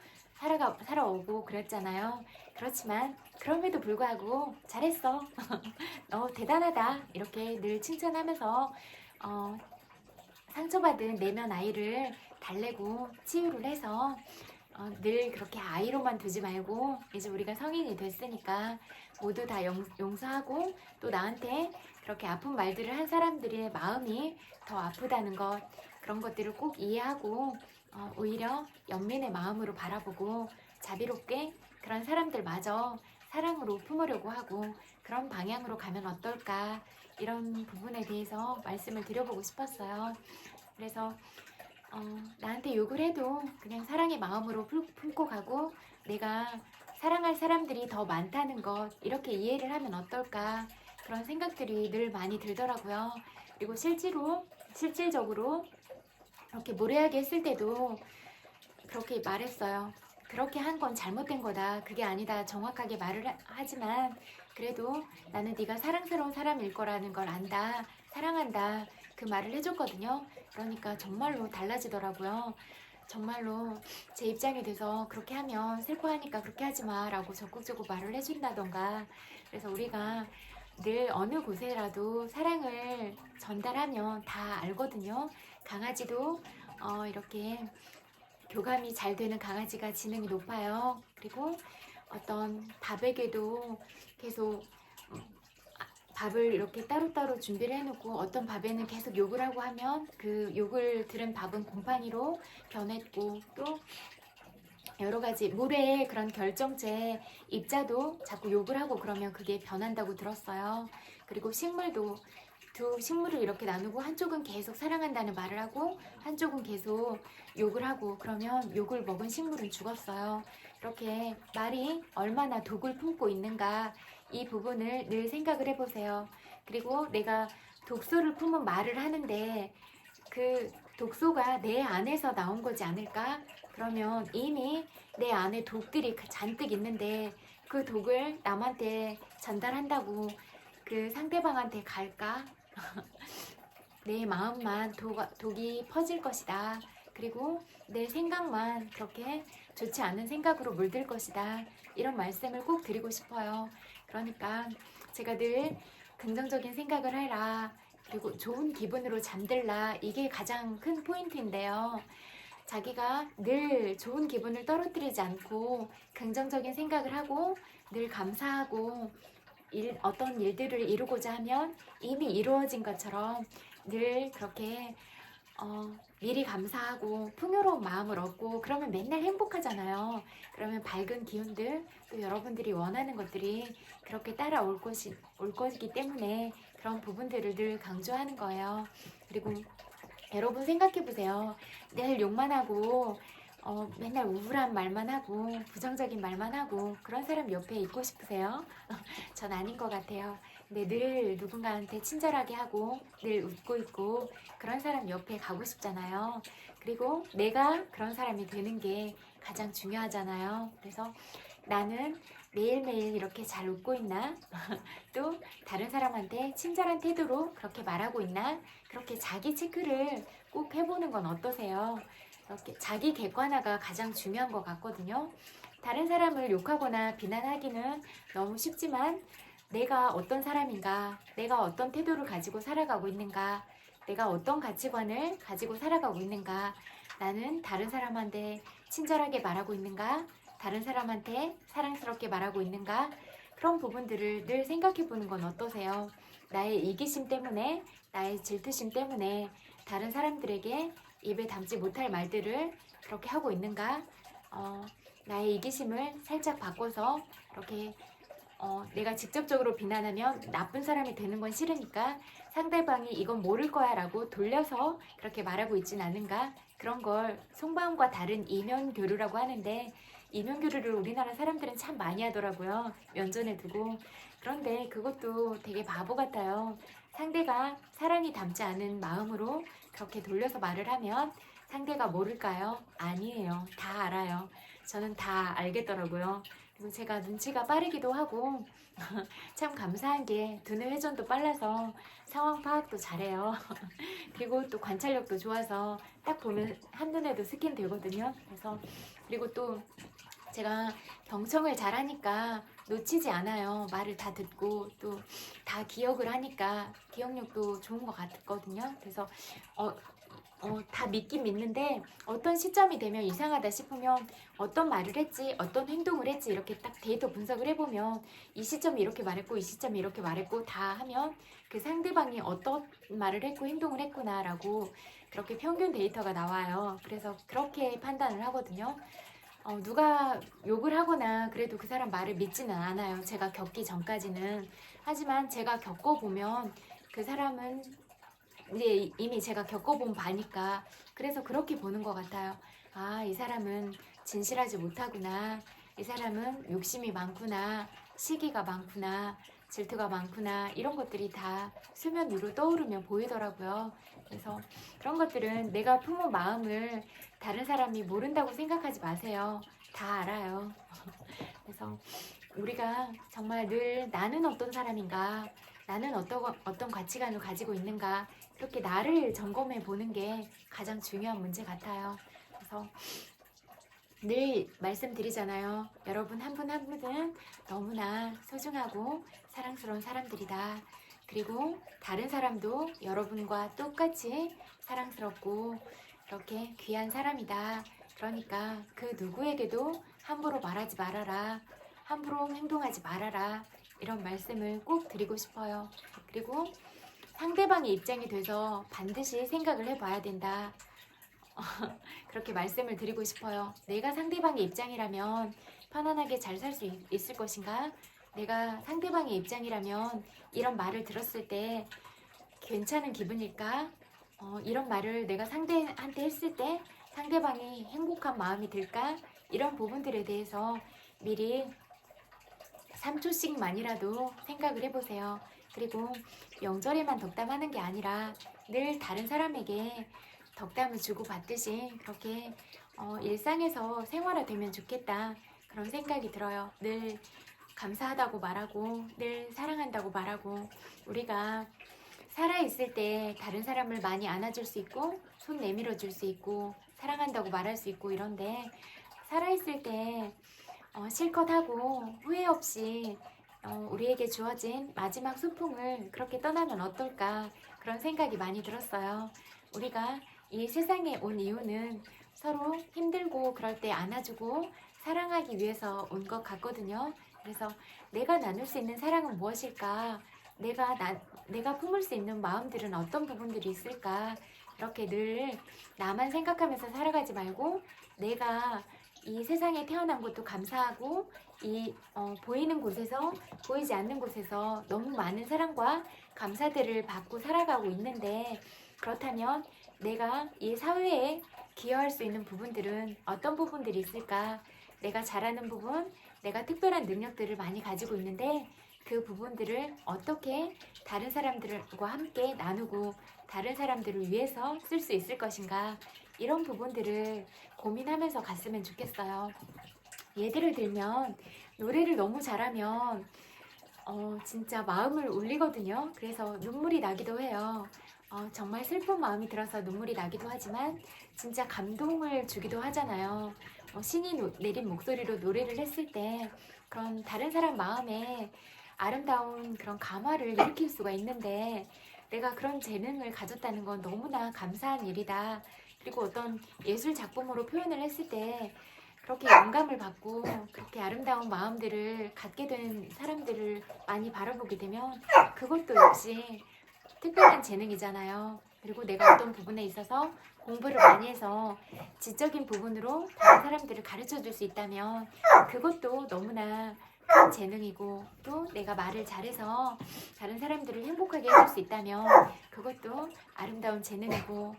S1: 살아오고 그랬잖아요. 그렇지만 그럼에도 불구하고 잘했어. 너 대단하다. 이렇게 늘 칭찬하면서 상처받은 내면 아이를 달래고 치유를 해서 늘 그렇게 아이로만 두지 말고 이제 우리가 성인이 됐으니까 모두 다 용서하고 또 나한테 그렇게 아픈 말들을 한 사람들의 마음이 더 아프다는 것, 그런 것들을 꼭 이해하고 오히려 연민의 마음으로 바라보고 자비롭게 그런 사람들마저 사랑으로 품으려고 하고 그런 방향으로 가면 어떨까, 이런 부분에 대해서 말씀을 드려보고 싶었어요. 그래서 나한테 욕을 해도 그냥 사랑의 마음으로 품고 가고 내가 사랑할 사람들이 더 많다는 것, 이렇게 이해를 하면 어떨까, 그런 생각들이 늘 많이 들더라고요. 그리고 실질적으로 이렇게 무례하게 했을 때도 그렇게 말했어요. 그렇게 한 건 잘못된 거다, 그게 아니다, 정확하게 말을 하지만 그래도 나는 네가 사랑스러운 사람일 거라는 걸 안다, 사랑한다, 그 말을 해줬거든요. 그러니까 정말로 달라지더라고요. 정말로 제 입장이 돼서 그렇게 하면 슬퍼하니까 그렇게 하지 마 라고 적극적으로 말을 해준다던가. 그래서 우리가 늘 어느 곳에라도 사랑을 전달하면 다 알거든요. 강아지도 이렇게 교감이 잘 되는 강아지가 지능이 높아요. 그리고 어떤 밥에게도 계속 밥을 이렇게 따로따로 준비를 해놓고 어떤 밥에는 계속 욕을 하고 하면 그 욕을 들은 밥은 곰팡이로 변했고, 또 여러 가지 물에 그런 결정체 입자도 자꾸 욕을 하고 그러면 그게 변한다고 들었어요. 그리고 식물도 두 식물을 이렇게 나누고 한쪽은 계속 사랑한다는 말을 하고 한쪽은 계속 욕을 하고 그러면 욕을 먹은 식물은 죽었어요. 이렇게 말이 얼마나 독을 품고 있는가, 이 부분을 늘 생각을 해보세요. 그리고 내가 독소를 품은 말을 하는데 그 독소가 내 안에서 나온 거지 않을까? 그러면 이미 내 안에 독들이 잔뜩 있는데 그 독을 남한테 전달한다고 그 상대방한테 갈까? 내 마음만 독이 퍼질 것이다. 그리고 내 생각만 그렇게 좋지 않은 생각으로 물들 것이다. 이런 말씀을 꼭 드리고 싶어요. 그러니까 제가 늘 긍정적인 생각을 해라, 그리고 좋은 기분으로 잠들라, 이게 가장 큰 포인트인데요. 자기가 늘 좋은 기분을 떨어뜨리지 않고 긍정적인 생각을 하고 늘 감사하고 어떤 일들을 이루고자 하면 이미 이루어진 것처럼 늘 그렇게 미리 감사하고 풍요로운 마음을 얻고 그러면 맨날 행복하잖아요. 그러면 밝은 기운들, 또 여러분들이 원하는 것들이 그렇게 따라올 거기 때문에 그런 부분들을 늘 강조하는 거예요. 그리고 여러분 생각해 보세요. 늘 욕만 하고 맨날 우울한 말만 하고 부정적인 말만 하고 그런 사람 옆에 있고 싶으세요? 전 아닌 것 같아요. 근데 늘 누군가한테 친절하게 하고 늘 웃고 있고 그런 사람 옆에 가고 싶잖아요. 그리고 내가 그런 사람이 되는 게 가장 중요하잖아요. 그래서 나는 매일매일 이렇게 잘 웃고 있나? 또 다른 사람한테 친절한 태도로 그렇게 말하고 있나? 그렇게 자기 체크를 꼭 해보는 건 어떠세요? 이렇게 자기 객관화가 가장 중요한 것 같거든요. 다른 사람을 욕하거나 비난하기는 너무 쉽지만 내가 어떤 사람인가, 내가 어떤 태도를 가지고 살아가고 있는가, 내가 어떤 가치관을 가지고 살아가고 있는가, 나는 다른 사람한테 친절하게 말하고 있는가, 다른 사람한테 사랑스럽게 말하고 있는가, 그런 부분들을 늘 생각해 보는 건 어떠세요? 나의 이기심 때문에, 나의 질투심 때문에 다른 사람들에게 입에 담지 못할 말들을 그렇게 하고 있는가? 나의 이기심을 살짝 바꿔서 이렇게 내가 직접적으로 비난하면 나쁜 사람이 되는 건 싫으니까 상대방이 이건 모를 거야 라고 돌려서 그렇게 말하고 있진 않은가? 그런 걸 속마음과 다른 이면교류라고 하는데, 이면교류를 우리나라 사람들은 참 많이 하더라고요. 면전에 두고. 그런데 그것도 되게 바보 같아요. 상대가 사랑이 담지 않은 마음으로 그렇게 돌려서 말을 하면 상대가 모를까요? 아니에요. 다 알아요. 저는 다 알겠더라고요. 그리고 제가 눈치가 빠르기도 하고 참 감사한 게 두뇌 회전도 빨라서 상황 파악도 잘해요. 그리고 또 관찰력도 좋아서 딱 보면 한눈에도 스캔 되거든요. 그래서 그리고 또 제가 경청을 잘하니까 놓치지 않아요. 말을 다 듣고 또 다 기억을 하니까 기억력도 좋은 것 같거든요. 그래서 다 믿긴 믿는데 어떤 시점이 되면 이상하다 싶으면 어떤 말을 했지, 어떤 행동을 했지 이렇게 딱 데이터 분석을 해보면 이 시점에 이렇게 말했고 이 시점에 이렇게 말했고 다 하면 그 상대방이 어떤 말을 했고 행동을 했구나라고 그렇게 평균 데이터가 나와요. 그래서 그렇게 판단을 하거든요. 누가 욕을 하거나 그래도 그 사람 말을 믿지는 않아요. 제가 겪기 전까지는. 하지만 제가 겪어보면 그 사람은 이제 이미 제가 겪어본 바니까 그래서 그렇게 보는 것 같아요. 아, 이 사람은 진실하지 못하구나. 이 사람은 욕심이 많구나. 시기가 많구나. 질투가 많구나. 이런 것들이 다 수면 위로 떠오르면 보이더라고요. 그래서 그런 것들은 내가 품은 마음을 다른 사람이 모른다고 생각하지 마세요. 다 알아요. 그래서 우리가 정말 늘 나는 어떤 사람인가, 나는 어떤 가치관을 가지고 있는가, 이렇게 나를 점검해 보는 게 가장 중요한 문제 같아요. 그래서 늘 말씀드리잖아요. 여러분 한 분 한 분은 너무나 소중하고 사랑스러운 사람들이다. 그리고 다른 사람도 여러분과 똑같이 사랑스럽고 이렇게 귀한 사람이다. 그러니까 그 누구에게도 함부로 말하지 말아라. 함부로 행동하지 말아라. 이런 말씀을 꼭 드리고 싶어요. 그리고 상대방의 입장이 돼서 반드시 생각을 해봐야 된다. 그렇게 말씀을 드리고 싶어요. 내가 상대방의 입장이라면 편안하게 잘 살 수 있을 것인가? 내가 상대방의 입장이라면 이런 말을 들었을 때 괜찮은 기분일까? 이런 말을 내가 상대한테 했을 때 상대방이 행복한 마음이 들까? 이런 부분들에 대해서 미리 3초씩만이라도 생각을 해보세요. 그리고 명절에만 덕담하는 게 아니라 늘 다른 사람에게 덕담을 주고받듯이 그렇게 일상에서 생활화되면 좋겠다. 그런 생각이 들어요. 늘 감사하다고 말하고 늘 사랑한다고 말하고 우리가 살아있을 때 다른 사람을 많이 안아줄 수 있고 손 내밀어 줄 수 있고 사랑한다고 말할 수 있고 이런데 살아있을 때 실컷 하고 후회 없이 우리에게 주어진 마지막 소풍을 그렇게 떠나면 어떨까 그런 생각이 많이 들었어요. 우리가 이 세상에 온 이유는 서로 힘들고 그럴 때 안아주고 사랑하기 위해서 온 것 같거든요. 그래서 내가 나눌 수 있는 사랑은 무엇일까? 내가 품을 수 있는 마음들은 어떤 부분들이 있을까? 이렇게 늘 나만 생각하면서 살아가지 말고 내가 이 세상에 태어난 것도 감사하고 이 보이는 곳에서 보이지 않는 곳에서 너무 많은 사랑과 감사들을 받고 살아가고 있는데 그렇다면 내가 이 사회에 기여할 수 있는 부분들은 어떤 부분들이 있을까? 내가 잘하는 부분, 내가 특별한 능력들을 많이 가지고 있는데 그 부분들을 어떻게 다른 사람들과 함께 나누고 다른 사람들을 위해서 쓸 수 있을 것인가? 이런 부분들을 고민하면서 갔으면 좋겠어요. 예를 들면 노래를 너무 잘하면 진짜 마음을 울리거든요. 그래서 눈물이 나기도 해요. 정말 슬픈 마음이 들어서 눈물이 나기도 하지만 진짜 감동을 주기도 하잖아요. 신이 내린 목소리로 노래를 했을 때 그런 다른 사람 마음에 아름다운 그런 감화를 일으킬 수가 있는데 내가 그런 재능을 가졌다는 건 너무나 감사한 일이다. 그리고 어떤 예술 작품으로 표현을 했을 때 그렇게 영감을 받고 그렇게 아름다운 마음들을 갖게 된 사람들을 많이 바라보게 되면 그것도 역시 특별한 재능이잖아요. 그리고 내가 어떤 부분에 있어서 공부를 많이 해서 지적인 부분으로 다른 사람들을 가르쳐 줄 수 있다면 그것도 너무나 큰 재능이고, 또 내가 말을 잘해서 다른 사람들을 행복하게 해줄 수 있다면 그것도 아름다운 재능이고,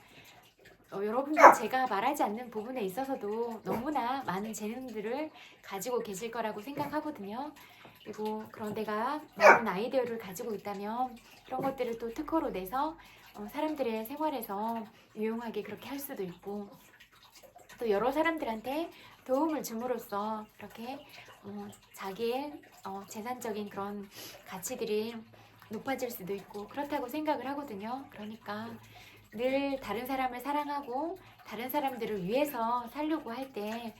S1: 여러분들 제가 말하지 않는 부분에 있어서도 너무나 많은 재능들을 가지고 계실 거라고 생각하거든요. 그리고 그런 데가 많은 아이디어를 가지고 있다면 그런 것들을 또 특허로 내서 사람들의 생활에서 유용하게 그렇게 할 수도 있고, 또 여러 사람들한테 도움을 줌으로써 그렇게 자기의 재산적인 그런 가치들이 높아질 수도 있고 그렇다고 생각을 하거든요. 그러니까 늘 다른 사람을 사랑하고 다른 사람들을 위해서 살려고 할 때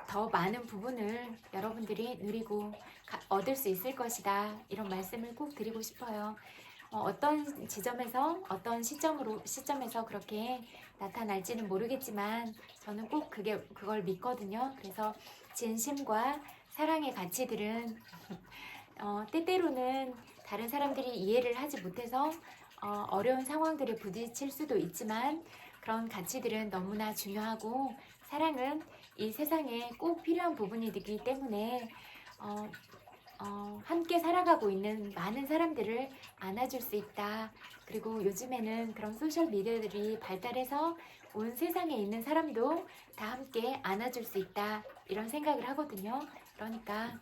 S1: 더 많은 부분을 여러분들이 누리고 얻을 수 있을 것이다, 이런 말씀을 꼭 드리고 싶어요. 어떤 지점에서 어떤 시점에서 그렇게 나타날지는 모르겠지만 저는 꼭 그걸 믿거든요. 그래서 진심과 사랑의 가치들은 때때로는 다른 사람들이 이해를 하지 못해서 어려운 상황들에 부딪힐 수도 있지만 그런 가치들은 너무나 중요하고, 사랑은 이 세상에 꼭 필요한 부분이기 때문에 함께 살아가고 있는 많은 사람들을 안아줄 수 있다. 그리고 요즘에는 그런 소셜미디어들이 발달해서 온 세상에 있는 사람도 다 함께 안아줄 수 있다, 이런 생각을 하거든요. 그러니까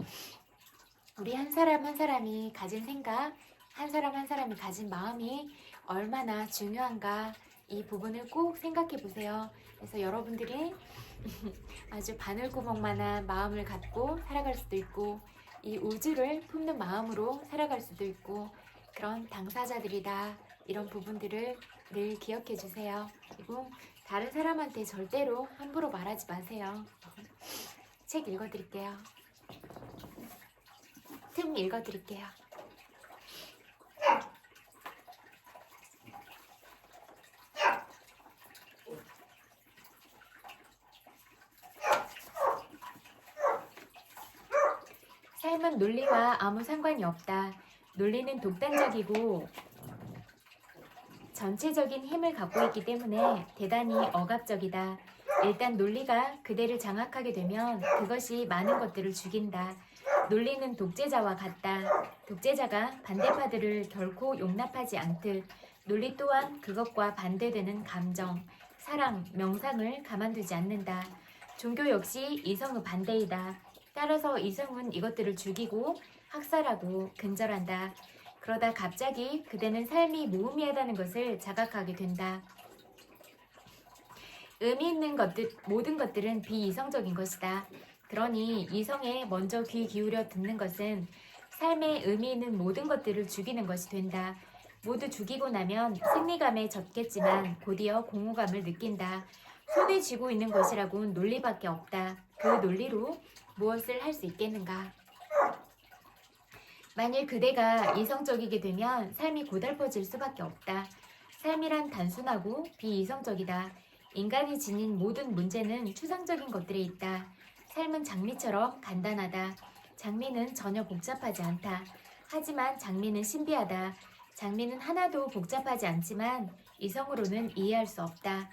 S1: 우리 한 사람 한 사람이 가진 생각, 한 사람 한 사람이 가진 마음이 얼마나 중요한가, 이 부분을 꼭 생각해 보세요. 그래서 여러분들이 아주 바늘구멍만한 마음을 갖고 살아갈 수도 있고, 이 우주를 품는 마음으로 살아갈 수도 있고, 그런 당사자들이다, 이런 부분들을 늘 기억해 주세요. 그리고 다른 사람한테 절대로 함부로 말하지 마세요. 책 읽어드릴게요. 틈 읽어드릴게요. 삶은 논리와 아무 상관이 없다. 논리는 독단적이고 전체적인 힘을 갖고 있기 때문에 대단히 억압적이다. 일단 논리가 그대를 장악하게 되면 그것이 많은 것들을 죽인다. 논리는 독재자와 같다. 독재자가 반대파들을 결코 용납하지 않듯 논리 또한 그것과 반대되는 감정, 사랑, 명상을 가만두지 않는다. 종교 역시 이성의 반대이다. 따라서 이성은 이것들을 죽이고 학살하고 근절한다. 그러다 갑자기 그대는 삶이 무의미하다는 것을 자각하게 된다. 의미 있는 모든 것들은 비이성적인 것이다. 그러니 이성에 먼저 귀 기울여 듣는 것은 삶에 의미 있는 모든 것들을 죽이는 것이 된다. 모두 죽이고 나면 승리감에 젖겠지만 곧이어 공허감을 느낀다. 손에 쥐고 있는 것이라고는 논리밖에 없다. 그 논리로 무엇을 할 수 있겠는가? 만일 그대가 이성적이게 되면 삶이 고달퍼질 수밖에 없다. 삶이란 단순하고 비이성적이다. 인간이 지닌 모든 문제는 추상적인 것들에 있다. 삶은 장미처럼 간단하다. 장미는 전혀 복잡하지 않다. 하지만 장미는 신비하다. 장미는 하나도 복잡하지 않지만 이성으로는 이해할 수 없다.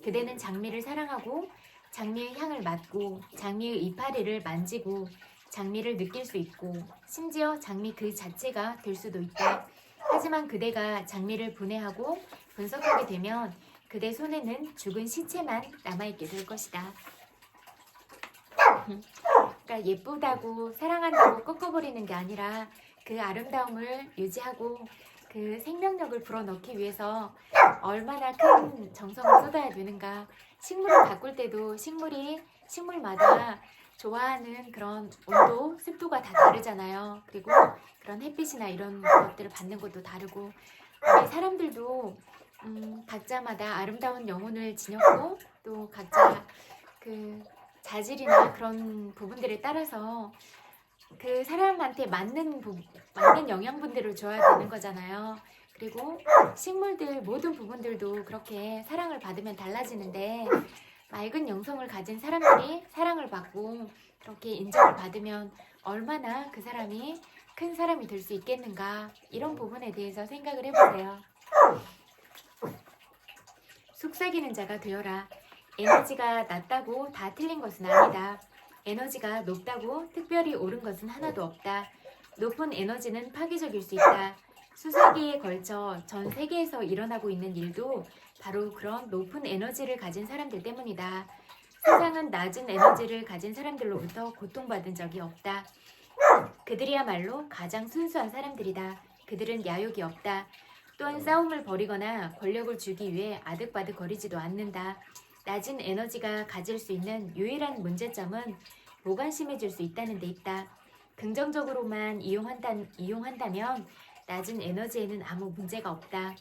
S1: 그대는 장미를 사랑하고 장미의 향을 맡고 장미의 이파리를 만지고 장미를 느낄 수 있고 심지어 장미 그 자체가 될 수도 있다. 하지만 그대가 장미를 분해하고 분석하게 되면 그대 손에는 죽은 시체만 남아있게 될 것이다. 그러니까 예쁘다고 사랑한다고 꺾어버리는 게 아니라 그 아름다움을 유지하고 그 생명력을 불어넣기 위해서 얼마나 큰 정성을 쏟아야 되는가. 식물을 가꿀 때도 식물마다 좋아하는 그런 온도, 습도가 다 다르잖아요. 그리고 그런 햇빛이나 이런 것들을 받는 것도 다르고, 우리 사람들도 각자마다 아름다운 영혼을 지녔고 또 각자 그 자질이나 그런 부분들에 따라서 그 사람한테 맞는 영양분들을 줘야 되는 거잖아요. 그리고 식물들 모든 부분들도 그렇게 사랑을 받으면 달라지는데 맑은 영성을 가진 사람들이 사랑을 받고 그렇게 인정을 받으면 얼마나 그 사람이 큰 사람이 될 수 있겠는가, 이런 부분에 대해서 생각을 해보세요. 속삭이는 자가 되어라. 에너지가 낮다고 다 틀린 것은 아니다. 에너지가 높다고 특별히 옳은 것은 하나도 없다. 높은 에너지는 파괴적일 수 있다. 수세기에 걸쳐 전 세계에서 일어나고 있는 일도 바로 그런 높은 에너지를 가진 사람들 때문이다. 세상은 낮은 에너지를 가진 사람들로부터 고통받은 적이 없다. 그들이야말로 가장 순수한 사람들이다. 그들은 야욕이 없다. 또한 싸움을 벌이거나 권력을 주기 위해 아득바득 거리지도 않는다. 낮은 에너지가 가질 수 있는 유일한 문제점은 무관심해질 수 있다는 데 있다. 긍정적으로만 이용한다면 낮은 에너지에는 아무 문제가 없다.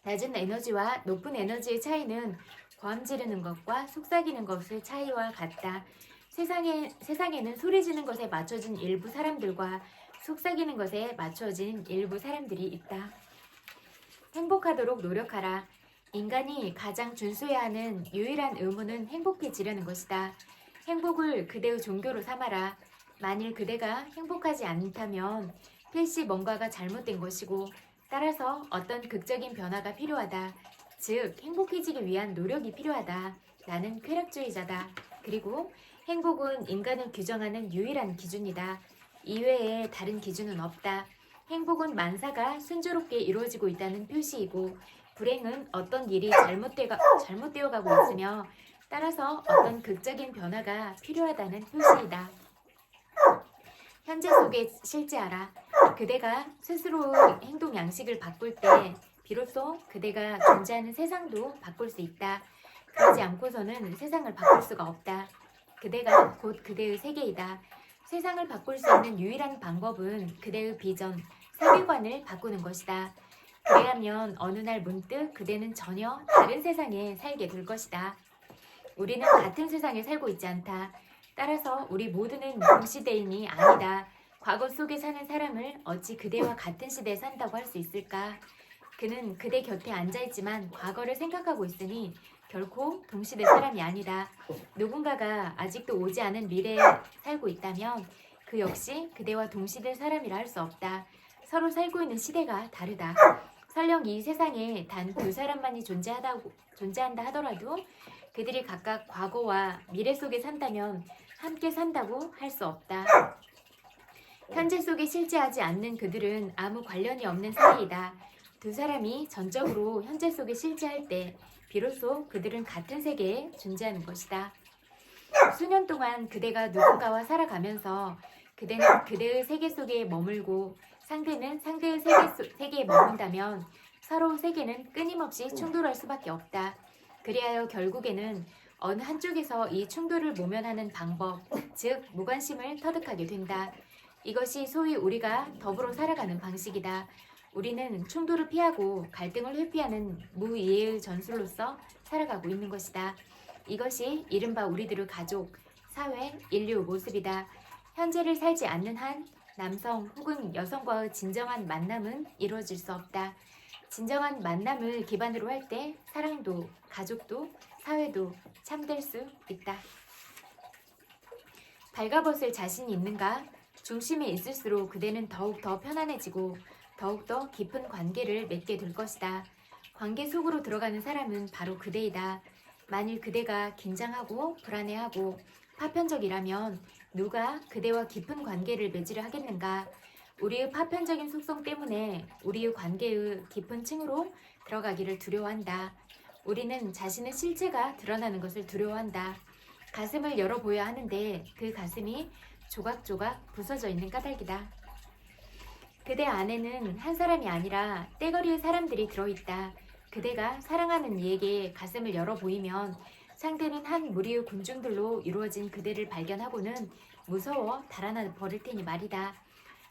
S1: 낮은 에너지와 높은 에너지의 차이는 고함 지르는 것과 속삭이는 것의 차이와 같다. 세상에는 소리 지는 것에 맞춰진 일부 사람들과 속삭이는 것에 맞춰진 일부 사람들이 있다. 행복하도록 노력하라. 인간이 가장 준수해야 하는 유일한 의무는 행복해지려는 것이다. 행복을 그대의 종교로 삼아라. 만일 그대가 행복하지 않다면 필시 뭔가가 잘못된 것이고, 따라서 어떤 극적인 변화가 필요하다. 즉, 행복해지기 위한 노력이 필요하다. 나는 쾌락주의자다. 그리고 행복은 인간을 규정하는 유일한 기준이다. 이외에 다른 기준은 없다. 행복은 만사가 순조롭게 이루어지고 있다는 표시이고, 불행은 어떤 일이 잘못되어 가고 있으며, 따라서 어떤 극적인 변화가 필요하다는 표시이다. 현재 속에 실제하라. 그대가 스스로의 행동 양식을 바꿀 때 비로소 그대가 존재하는 세상도 바꿀 수 있다. 그러지 않고서는 세상을 바꿀 수가 없다. 그대가 곧 그대의 세계이다. 세상을 바꿀 수 있는 유일한 방법은 그대의 비전, 세계관을 바꾸는 것이다. 그래야면 어느 날 문득 그대는 전혀 다른 세상에 살게 될 것이다. 우리는 같은 세상에 살고 있지 않다. 따라서 우리 모두는 동시대인이 아니다. 과거 속에 사는 사람을 어찌 그대와 같은 시대에 산다고 할 수 있을까? 그는 그대 곁에 앉아있지만 과거를 생각하고 있으니 결코 동시대 사람이 아니다. 누군가가 아직도 오지 않은 미래에 살고 있다면 그 역시 그대와 동시대 사람이라 할 수 없다. 서로 살고 있는 시대가 다르다. 설령 이 세상에 단 두 사람만이 존재한다 하더라도 그들이 각각 과거와 미래 속에 산다면 함께 산다고 할 수 없다. 현재 속에 실제하지 않는 그들은 아무 관련이 없는 사이이다. 두 사람이 전적으로 현재 속에 실제할 때 비로소 그들은 같은 세계에 존재하는 것이다. 수년 동안 그대가 누군가와 살아가면서 그대는 그대의 세계 속에 머물고 상대는 상대의 세계에 머문다면 서로 세계는 끊임없이 충돌할 수밖에 없다. 그리하여 결국에는 어느 한쪽에서 이 충돌을 모면하는 방법, 즉 무관심을 터득하게 된다. 이것이 소위 우리가 더불어 살아가는 방식이다. 우리는 충돌을 피하고 갈등을 회피하는 무이해의 전술로서 살아가고 있는 것이다. 이것이 이른바 우리들의 가족, 사회, 인류 모습이다. 현재를 살지 않는 한 남성 혹은 여성과의 진정한 만남은 이루어질 수 없다. 진정한 만남을 기반으로 할 때 사랑도, 가족도, 사회도 참될 수 있다. 발가벗을 자신이 있는가? 중심에 있을수록 그대는 더욱 더 편안해지고 더욱 더 깊은 관계를 맺게 될 것이다. 관계 속으로 들어가는 사람은 바로 그대이다. 만일 그대가 긴장하고 불안해하고 파편적이라면 누가 그대와 깊은 관계를 맺으려 하겠는가? 우리의 파편적인 속성 때문에 우리의 관계의 깊은 층으로 들어가기를 두려워한다. 우리는 자신의 실체가 드러나는 것을 두려워한다. 가슴을 열어보여야 하는데 그 가슴이 조각조각 부서져 있는 까닭이다. 그대 안에는 한 사람이 아니라 떼거리의 사람들이 들어있다. 그대가 사랑하는 이에게 가슴을 열어 보이면 상대는 한 무리의 군중들로 이루어진 그대를 발견하고는 무서워 달아나 버릴 테니 말이다.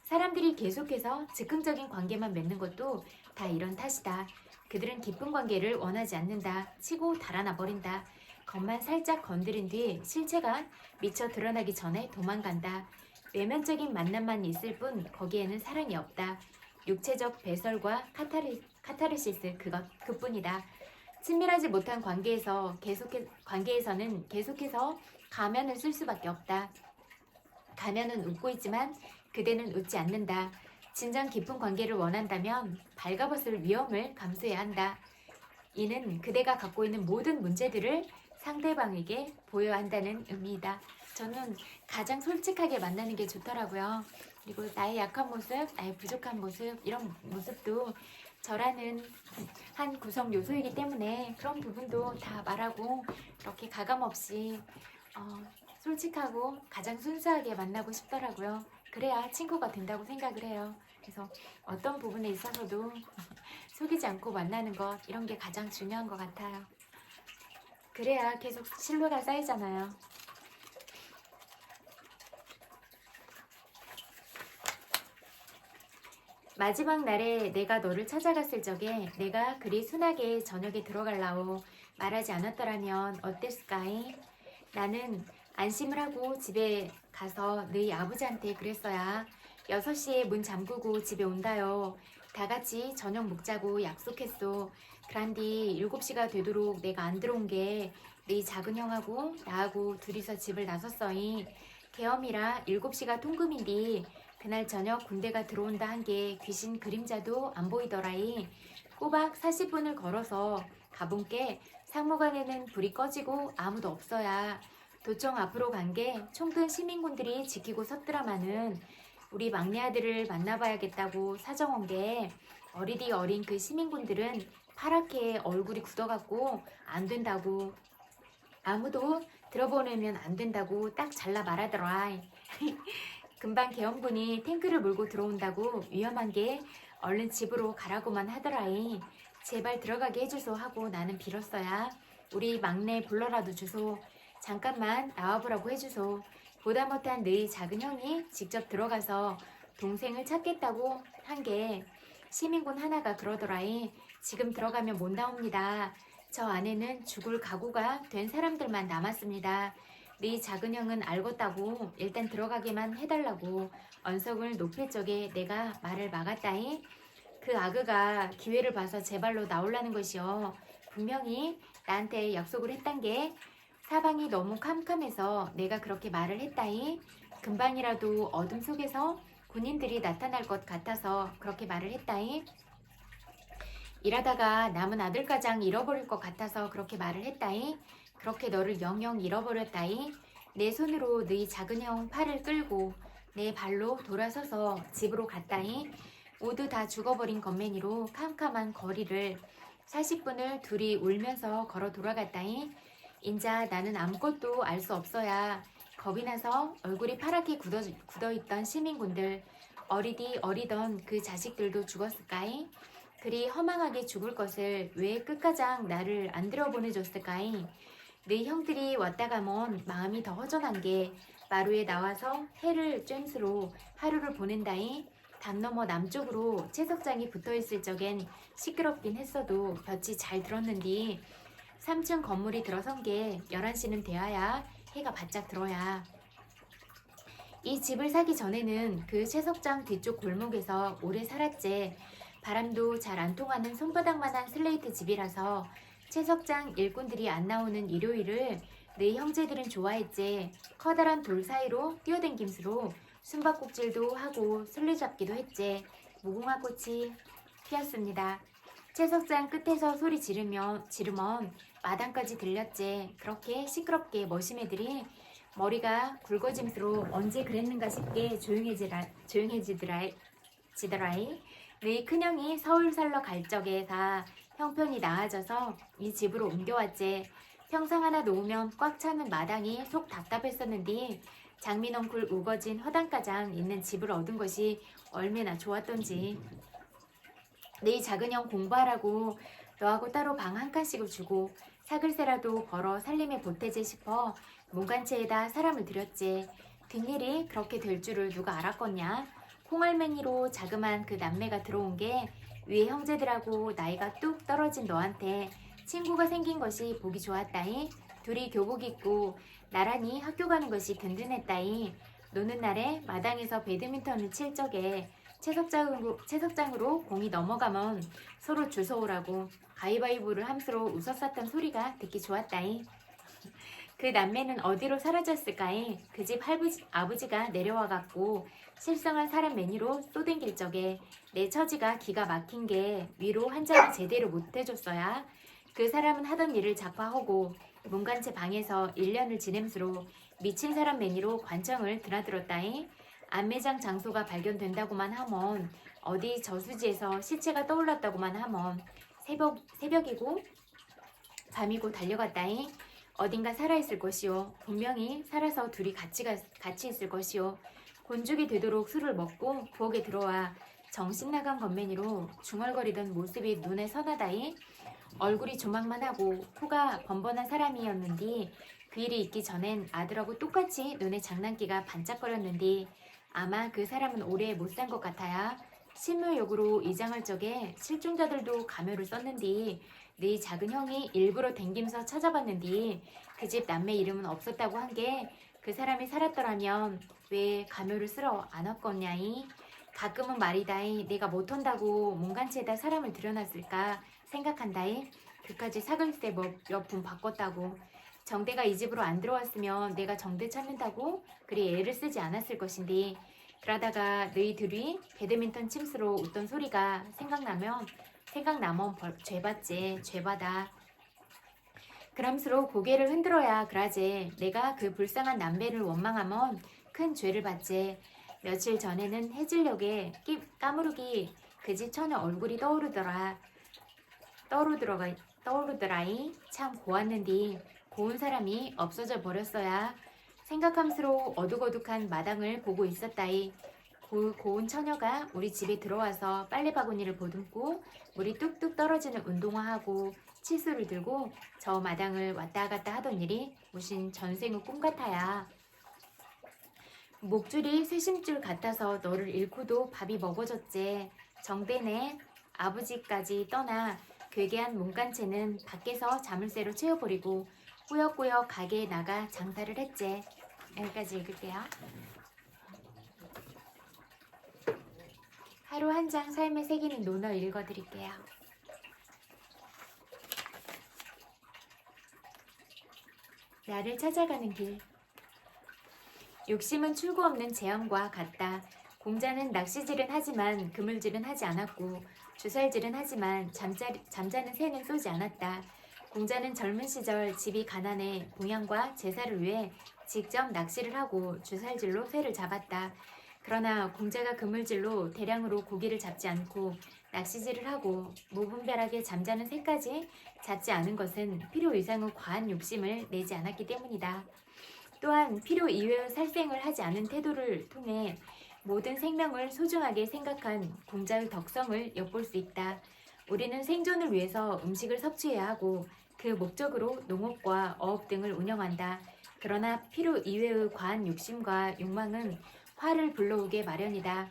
S1: 사람들이 계속해서 즉흥적인 관계만 맺는 것도 다 이런 탓이다. 그들은 깊은 관계를 원하지 않는다. 치고 달아나 버린다. 겉만 살짝 건드린 뒤 실체가 미처 드러나기 전에 도망간다. 외면적인 만남만 있을 뿐 거기에는 사랑이 없다. 육체적 배설과 카타르시스 그뿐이다. 친밀하지 못한 관계에서는 계속해서 가면을 쓸 수밖에 없다. 가면은 웃고 있지만 그대는 웃지 않는다. 진정 깊은 관계를 원한다면 발가벗을 위험을 감수해야 한다. 이는 그대가 갖고 있는 모든 문제들을 상대방에게 보여야 한다는 의미이다. 저는 가장 솔직하게 만나는 게 좋더라고요. 그리고 나의 약한 모습, 나의 부족한 모습, 이런 모습도 저라는 한 구성 요소이기 때문에 그런 부분도 다 말하고 이렇게 가감없이 솔직하고 가장 순수하게 만나고 싶더라고요. 그래야 친구가 된다고 생각을 해요. 그래서 어떤 부분에 있어서도 속이지 않고 만나는 것, 이런 게 가장 중요한 것 같아요. 그래야 계속 신뢰가 쌓이잖아요. 마지막 날에 내가 너를 찾아갔을 적에 내가 그리 순하게 저녁에 들어갈라오 말하지 않았더라면 어땠을까이? 나는 안심을 하고 집에 가서 너희 아버지한테 그랬어야. 6시에 문 잠그고 집에 온다요. 다 같이 저녁 먹자고 약속했소. 그란디 7시가 되도록 내가 안 들어온 게 너희 작은 형하고 나하고 둘이서 집을 나섰어이. 계엄이라 7시가 통금인디 그날 저녁 군대가 들어온다 한 게 귀신 그림자도 안 보이더라이. 꼬박 40분을 걸어서 가본께 상무관에는 불이 꺼지고 아무도 없어야. 도청 앞으로 간 게 총든 시민군들이 지키고 섰더라마는 우리 막내 아들을 만나봐야겠다고 사정 온 게 어리디 어린 그 시민군들은 파랗게 얼굴이 굳어갖고 안 된다고, 아무도 들어보내면 안 된다고 딱 잘라 말하더라. 금방 계엄군이 탱크를 몰고 들어온다고 위험한 게 얼른 집으로 가라고만 하더라이. 제발 들어가게 해주소 하고 나는 빌었어야. 우리 막내 불러라도 주소. 잠깐만 나와보라고 해주소. 보다 못한 너희 작은 형이 직접 들어가서 동생을 찾겠다고 한 게 시민군 하나가 그러더라이. 지금 들어가면 못 나옵니다. 저 안에는 죽을 각오가 된 사람들만 남았습니다. 네 작은 형은 알겠다고 일단 들어가게만 해달라고 언성을 높일 적에 내가 말을 막았다이. 그 아그가 기회를 봐서 제 발로 나오려는 것이요. 분명히 나한테 약속을 했단 게 사방이 너무 캄캄해서 내가 그렇게 말을 했다이. 금방이라도 어둠 속에서 군인들이 나타날 것 같아서 그렇게 말을 했다이. 일하다가 남은 아들가장 잃어버릴 것 같아서 그렇게 말을 했다이. 그렇게 너를 영영 잃어버렸다이. 내 손으로 너희 작은 형 팔을 끌고 내 발로 돌아서서 집으로 갔다이. 모두 다 죽어버린 건매니로 캄캄한 거리를 40분을 둘이 울면서 걸어 돌아갔다이. 인자 나는 아무것도 알 수 없어야. 겁이 나서 얼굴이 파랗게 굳어있던 시민군들, 어리디 어리던 그 자식들도 죽었을까이? 그리 허망하게 죽을 것을 왜 끝가장 나를 안 들어보내줬을까이? 네 형들이 왔다가면 마음이 더 허전한 게 마루에 나와서 해를 쬐მს으로 하루를 보낸다이. 담 너머 남쪽으로 채석장이 붙어있을 적엔 시끄럽긴 했어도 볕이 잘 들었는디 3층 건물이 들어선 게 11시는 되어야 해가 바짝 들어야. 이 집을 사기 전에는 그 채석장 뒤쪽 골목에서 오래 살았제. 바람도 잘 안 통하는 손바닥만한 슬레이트 집이라서 채석장 일꾼들이 안 나오는 일요일을 네 형제들은 좋아했지. 커다란 돌 사이로 뛰어댕김수로 숨바꼭질도 하고 술래잡기도 했지. 무궁화 꽃이 피었습니다. 채석장 끝에서 소리 지르면 마당까지 들렸지. 그렇게 시끄럽게 머시매들이 머리가 굵어짐수로 언제 그랬는가 싶게 조용해지더라이. 네 큰형이 서울 살러 갈 적에 다 형편이 나아져서 이 집으로 옮겨왔지. 평상 하나 놓으면 꽉 차는 마당이 속 답답했었는데 장민엉쿨 우거진 허당가장 있는 집을 얻은 것이 얼마나 좋았던지. 네 작은형 공부하라고 너하고 따로 방 한 칸씩을 주고 사글세라도 벌어 살림에 보태지 싶어 문간체에다 사람을 들였지. 뒷일이 그렇게 될 줄을 누가 알았겠냐. 콩알맹이로 자그만 그 남매가 들어온 게 위에 형제들하고 나이가 뚝 떨어진 너한테 친구가 생긴 것이 보기 좋았다이. 둘이 교복 입고 나란히 학교 가는 것이 든든했다이. 노는 날에 마당에서 배드민턴을 칠 적에 채석장으로 공이 넘어가면 서로 주워오라고 가위바위보를 함수로 웃었었던 소리가 듣기 좋았다이. 그 남매는 어디로 사라졌을까에 그 집 아버지가 내려와갖고 실성한 사람 매니로 쏘댕길 적에 내 처지가 기가 막힌 게 위로 한 잔을 제대로 못해줬어야 그 사람은 하던 일을 자파하고 문간체 방에서 1년을 지냄수로 미친 사람 매니로 관청을 드나들었다이. 안매장 장소가 발견된다고만 하면 어디 저수지에서 시체가 떠올랐다고만 하면 새벽이고 밤이고 달려갔다이. 어딘가 살아있을 것이요. 분명히 살아서 둘이 같이 있을 것이요. 곤죽이 되도록 술을 먹고 부엌에 들어와 정신 나간 건매니로 중얼거리던 모습이 눈에 선하다이. 얼굴이 조망만하고 코가 번번한 사람이었는디 그 일이 있기 전엔 아들하고 똑같이 눈에 장난기가 반짝거렸는디 아마 그 사람은 오래 못 산 것 같아야 신묘역으로 이장할 적에 실종자들도 가묘를 썼는디 네 작은 형이 일부러 댕김서 찾아봤는디 그 집 남매 이름은 없었다고 한 게 그 사람이 살았더라면 왜 가묘를 쓰러 안 왔겠냐이. 가끔은 말이다이 내가 못한다고 문간체에다 사람을 들여놨을까 생각한다이. 그까지 사글세 몇 분 바꿨다고. 정대가 이 집으로 안 들어왔으면 내가 정대 찾는다고 그리 애를 쓰지 않았을 것인데 그러다가 너희들이 배드민턴 침수로 웃던 소리가 생각나면 죄받지 죄받아. 그람수로 고개를 흔들어야 그라제 내가 그 불쌍한 남배를 원망하면 큰 죄를 받지. 며칠 전에는 해질녘에 까무르기 그 집 처녀 얼굴이 떠오르더라이. 참 고왔는디 고운 사람이 없어져 버렸어야. 생각함스로 어둑어둑한 마당을 보고 있었다이. 고운 처녀가 우리 집에 들어와서 빨래바구니를 보듬고 물이 뚝뚝 떨어지는 운동화하고 칫솔을 들고 저 마당을 왔다 갔다 하던 일이 무슨 전생의 꿈 같아야. 목줄이 쇠심줄 같아서 너를 잃고도 밥이 먹어졌제. 정대네 아버지까지 떠나 괴괴한 문간체는 밖에서 자물쇠로 채워버리고 꾸역꾸역 가게에 나가 장사를 했제. 여기까지 읽을게요. 하루 한 장 삶에 새기는 논어 읽어드릴게요. 나를 찾아가는 길. 욕심은 출구 없는 재앙과 같다. 공자는 낚시질은 하지만 그물질은 하지 않았고 주살질은 하지만 잠자는 새는 쏘지 않았다. 공자는 젊은 시절 집이 가난해 봉양과 제사를 위해 직접 낚시를 하고 주살질로 새를 잡았다. 그러나 공자가 그물질로 대량으로 고기를 잡지 않고 낚시질을 하고 무분별하게 잠자는 새까지 잡지 않은 것은 필요 이상의 과한 욕심을 내지 않았기 때문이다. 또한 필요 이외의 살생을 하지 않은 태도를 통해 모든 생명을 소중하게 생각한 공자의 덕성을 엿볼 수 있다. 우리는 생존을 위해서 음식을 섭취해야 하고 그 목적으로 농업과 어업 등을 운영한다. 그러나 필요 이외의 과한 욕심과 욕망은 화를 불러오게 마련이다.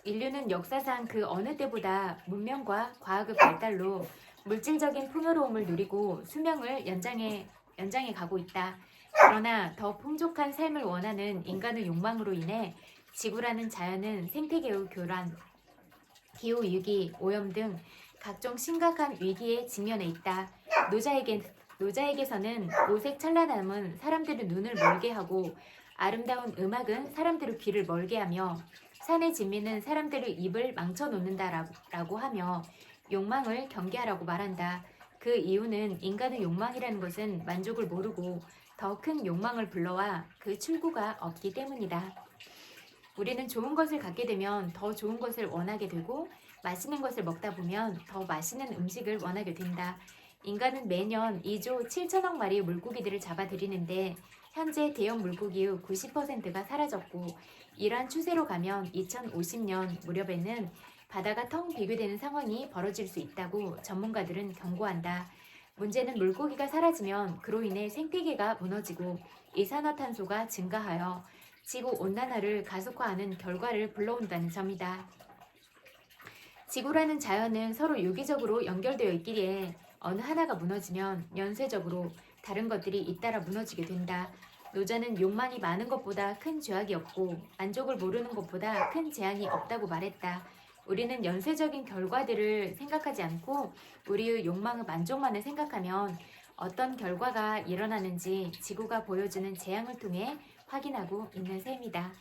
S1: 인류는 역사상 그 어느 때보다 문명과 과학의 발달로 물질적인 풍요로움을 누리고 수명을 연장해 가고 있다. 그러나 더 풍족한 삶을 원하는 인간의 욕망으로 인해 지구라는 자연은 생태계의 교란, 기후위기, 오염 등 각종 심각한 위기에 직면해 있다. 노자에게서는 오색 찬란함은 사람들의 눈을 멀게 하고 아름다운 음악은 사람들의 귀를 멀게 하며 산의 진미는 사람들의 입을 망쳐놓는다라고 하며 욕망을 경계하라고 말한다. 그 이유는 인간의 욕망이라는 것은 만족을 모르고 더 큰 욕망을 불러와 그 출구가 없기 때문이다. 우리는 좋은 것을 갖게 되면 더 좋은 것을 원하게 되고 맛있는 것을 먹다 보면 더 맛있는 음식을 원하게 된다. 인간은 매년 2조 7천억 마리의 물고기들을 잡아들이는데 현재 대형 물고기의 90%가 사라졌고 이러한 추세로 가면 2050년 무렵에는 바다가 텅 비게 되는 상황이 벌어질 수 있다고 전문가들은 경고한다. 문제는 물고기가 사라지면 그로 인해 생태계가 무너지고 이산화탄소가 증가하여 지구온난화를 가속화하는 결과를 불러온다는 점이다. 지구라는 자연은 서로 유기적으로 연결되어 있기에 어느 하나가 무너지면 연쇄적으로 다른 것들이 잇따라 무너지게 된다. 노자는 욕망이 많은 것보다 큰 죄악이 없고 만족을 모르는 것보다 큰 재앙이 없다고 말했다. 우리는 연쇄적인 결과들을 생각하지 않고 우리의 욕망의 만족만을 생각하면 어떤 결과가 일어나는지 지구가 보여주는 재앙을 통해 확인하고 있는 셈이다.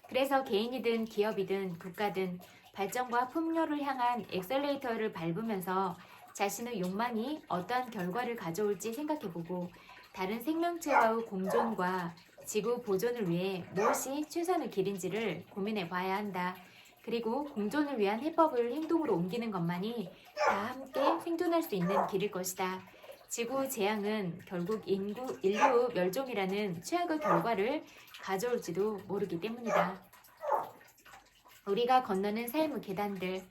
S1: 그래서 개인이든 기업이든 국가든 발전과 풍요를 향한 엑셀레이터를 밟으면서 자신의 욕망이 어떠한 결과를 가져올지 생각해보고 다른 생명체와의 공존과 지구 보존을 위해 무엇이 최선의 길인지를 고민해봐야 한다. 그리고 공존을 위한 해법을 행동으로 옮기는 것만이 다 함께 생존할 수 있는 길일 것이다. 지구 재앙은 결국 인류 멸종이라는 최악의 결과를 가져올지도 모르기 때문이다. 우리가 건너는 삶의 계단들.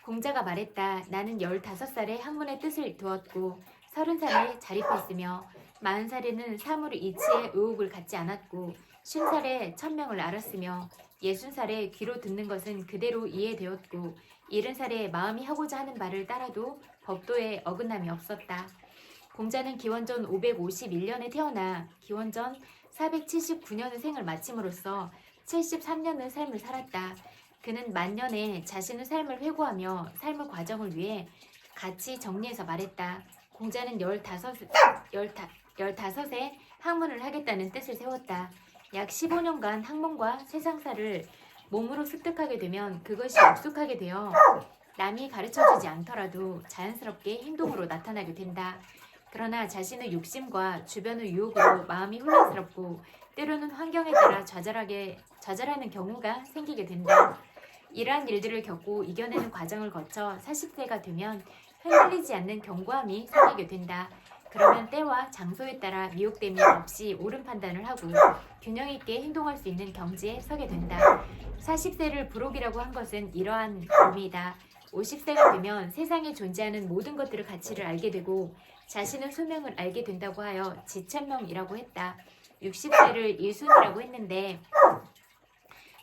S1: 공자가 말했다. 나는 15살에 학문의 뜻을 두었고 30살에 자립했으며 40살에는 사물의 이치에 의혹을 갖지 않았고 50살에 천명을 알았으며 60살에 귀로 듣는 것은 그대로 이해되었고 70살에 마음이 하고자 하는 바를 따라도 법도에 어긋남이 없었다. 공자는 기원전 551년에 태어나 기원전 479년의 생을 마침으로써 73년의 삶을 살았다. 그는 만년에 자신의 삶을 회고하며 삶의 과정을 위해 같이 정리해서 말했다. 공자는 15세 학문을 하겠다는 뜻을 세웠다. 약 15년간 학문과 세상사를 몸으로 습득하게 되면 그것이 익숙하게 되어 남이 가르쳐주지 않더라도 자연스럽게 행동으로 나타나게 된다. 그러나 자신의 욕심과 주변의 유혹으로 마음이 혼란스럽고 때로는 환경에 따라 좌절하는 경우가 생기게 된다. 이러한 일들을 겪고 이겨내는 과정을 거쳐 40세가 되면 흔들리지 않는 견고함이 생기게 된다. 그러면 때와 장소에 따라 미혹됨이 없이 옳은 판단을 하고 균형 있게 행동할 수 있는 경지에 서게 된다. 40세를 부록이라고 한 것은 이러한 의미이다. 50세가 되면 세상에 존재하는 모든 것들의 가치를 알게 되고 자신의 소명을 알게 된다고 하여 지천명이라고 했다. 60세를 일순이라고 했는데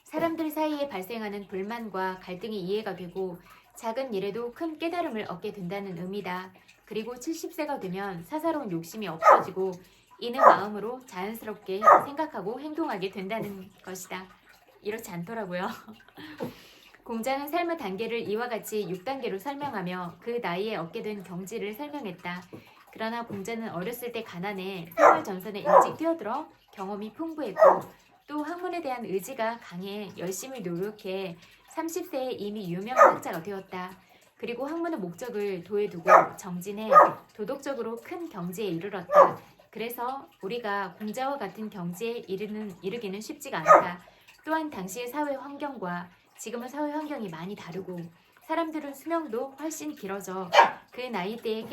S1: 사람들 사이에 발생하는 불만과 갈등이 이해가 되고 작은 일에도 큰 깨달음을 얻게 된다는 의미다. 그리고 70세가 되면 사사로운 욕심이 없어지고 이는 마음으로 자연스럽게 생각하고 행동하게 된다는 것이다. 이렇지 않더라고요. 공자는 삶의 단계를 이와 같이 6단계로 설명하며 그 나이에 얻게 된 경지를 설명했다. 그러나 공자는 어렸을 때 가난해 생활 전선에 일찍 뛰어들어 경험이 풍부했고 또 학문에 대한 의지가 강해 열심히 노력해 30세에 이미 유명한 학자가 되었다. 그리고 학문의 목적을 도에 두고 정진해 도덕적으로 큰 경지에 이르렀다. 그래서 우리가 공자와 같은 경지에 이르기는 쉽지가 않다. 또한 당시의 사회 환경과 지금의 사회 환경이 많이 다르고 사람들의 수명도 훨씬 길어져 그 나이대에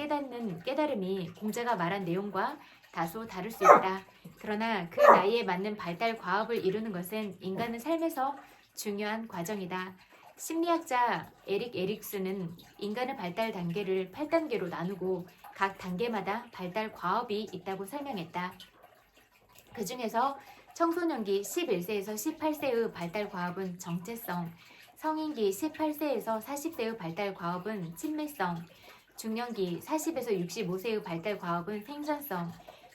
S1: 깨달음이 공자가 말한 내용과 다소 다를 수 있다. 그러나 그 나이에 맞는 발달 과업을 이루는 것은 인간의 삶에서 중요한 과정이다. 심리학자 에릭 에릭슨은 인간의 발달 단계를 8단계로 나누고 각 단계마다 발달 과업이 있다고 설명했다. 그 중에서 청소년기 11세에서 18세의 발달 과업은 정체성, 성인기 18세에서 40세의 발달 과업은 친밀성, 중년기 40에서 65세의 발달 과업은 생산성,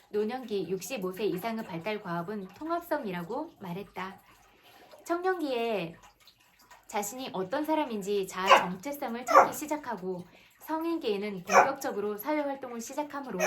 S1: 노년기 65세 이상의 발달 과업은 통합성이라고 말했다. 청년기에 자신이 어떤 사람인지 자아 정체성을 찾기 시작하고 성인기에는 본격적으로 사회활동을 시작하므로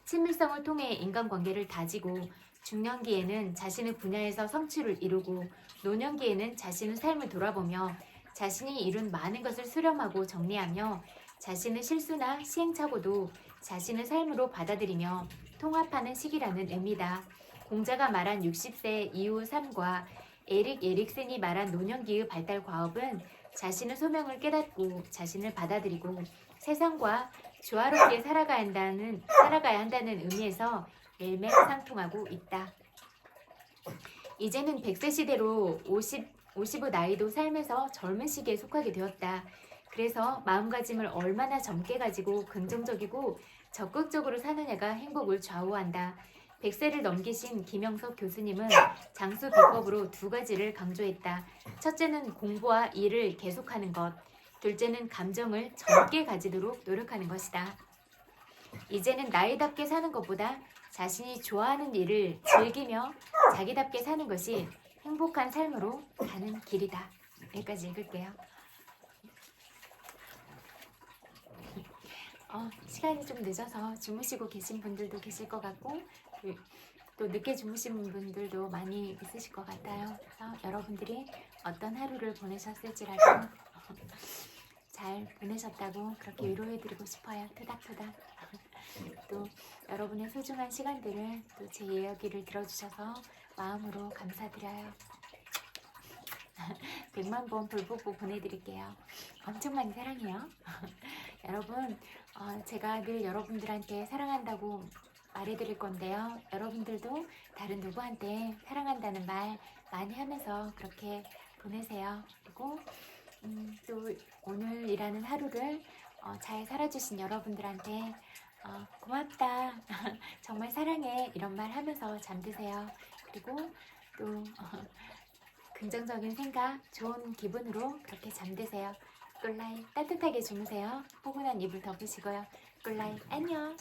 S1: 친밀성을 통해 인간관계를 다지고 중년기에는 자신의 분야에서 성취를 이루고 노년기에는 자신의 삶을 돌아보며 자신이 이룬 많은 것을 수렴하고 정리하며 자신의 실수나 시행착오도 자신의 삶으로 받아들이며 통합하는 시기라는 의미다. 공자가 말한 60세 이후 삶과 에릭 에릭슨이 말한 노년기의 발달 과업은 자신의 소명을 깨닫고 자신을 받아들이고 세상과 조화롭게 살아가야 한다는 의미에서 일맥상통하고 있다. 이제는 100세 시대로 50의 나이도 삶에서 젊은 시기에 속하게 되었다. 그래서 마음가짐을 얼마나 젊게 가지고 긍정적이고 적극적으로 사느냐가 행복을 좌우한다. 100세를 넘기신 김영석 교수님은 장수 비법으로 2가지를 강조했다. 첫째는 공부와 일을 계속하는 것, 둘째는 감정을 젊게 가지도록 노력하는 것이다. 이제는 나이답게 사는 것보다 자신이 좋아하는 일을 즐기며 자기답게 사는 것이 행복한 삶으로 가는 길이다. 여기까지 읽을게요. 시간이 좀 늦어서 주무시고 계신 분들도 계실 것 같고 또 늦게 주무신 분들도 많이 있으실 것 같아요. 그래서 여러분들이 어떤 하루를 보내셨을지라도 잘 보내셨다고 그렇게 위로해드리고 싶어요. 토닥토닥. 또 여러분의 소중한 시간들을 또 제 이야기를 들어주셔서 마음으로 감사드려요. 100만 번 볼보고 보내드릴게요. 엄청 많이 사랑해요. 여러분, 제가 늘 여러분들한테 사랑한다고 말해드릴 건데요. 여러분들도 다른 누구한테 사랑한다는 말 많이 하면서 그렇게 보내세요. 그리고 또 오늘이라는 하루를 잘 살아주신 여러분들한테 고맙다, 정말 사랑해 이런 말 하면서 잠드세요. 그리고 또 긍정적인 생각, 좋은 기분으로 그렇게 잠드세요. 굿나잇, 따뜻하게 주무세요. 포근한 이불 덮으시고요. 굿나잇, 안녕.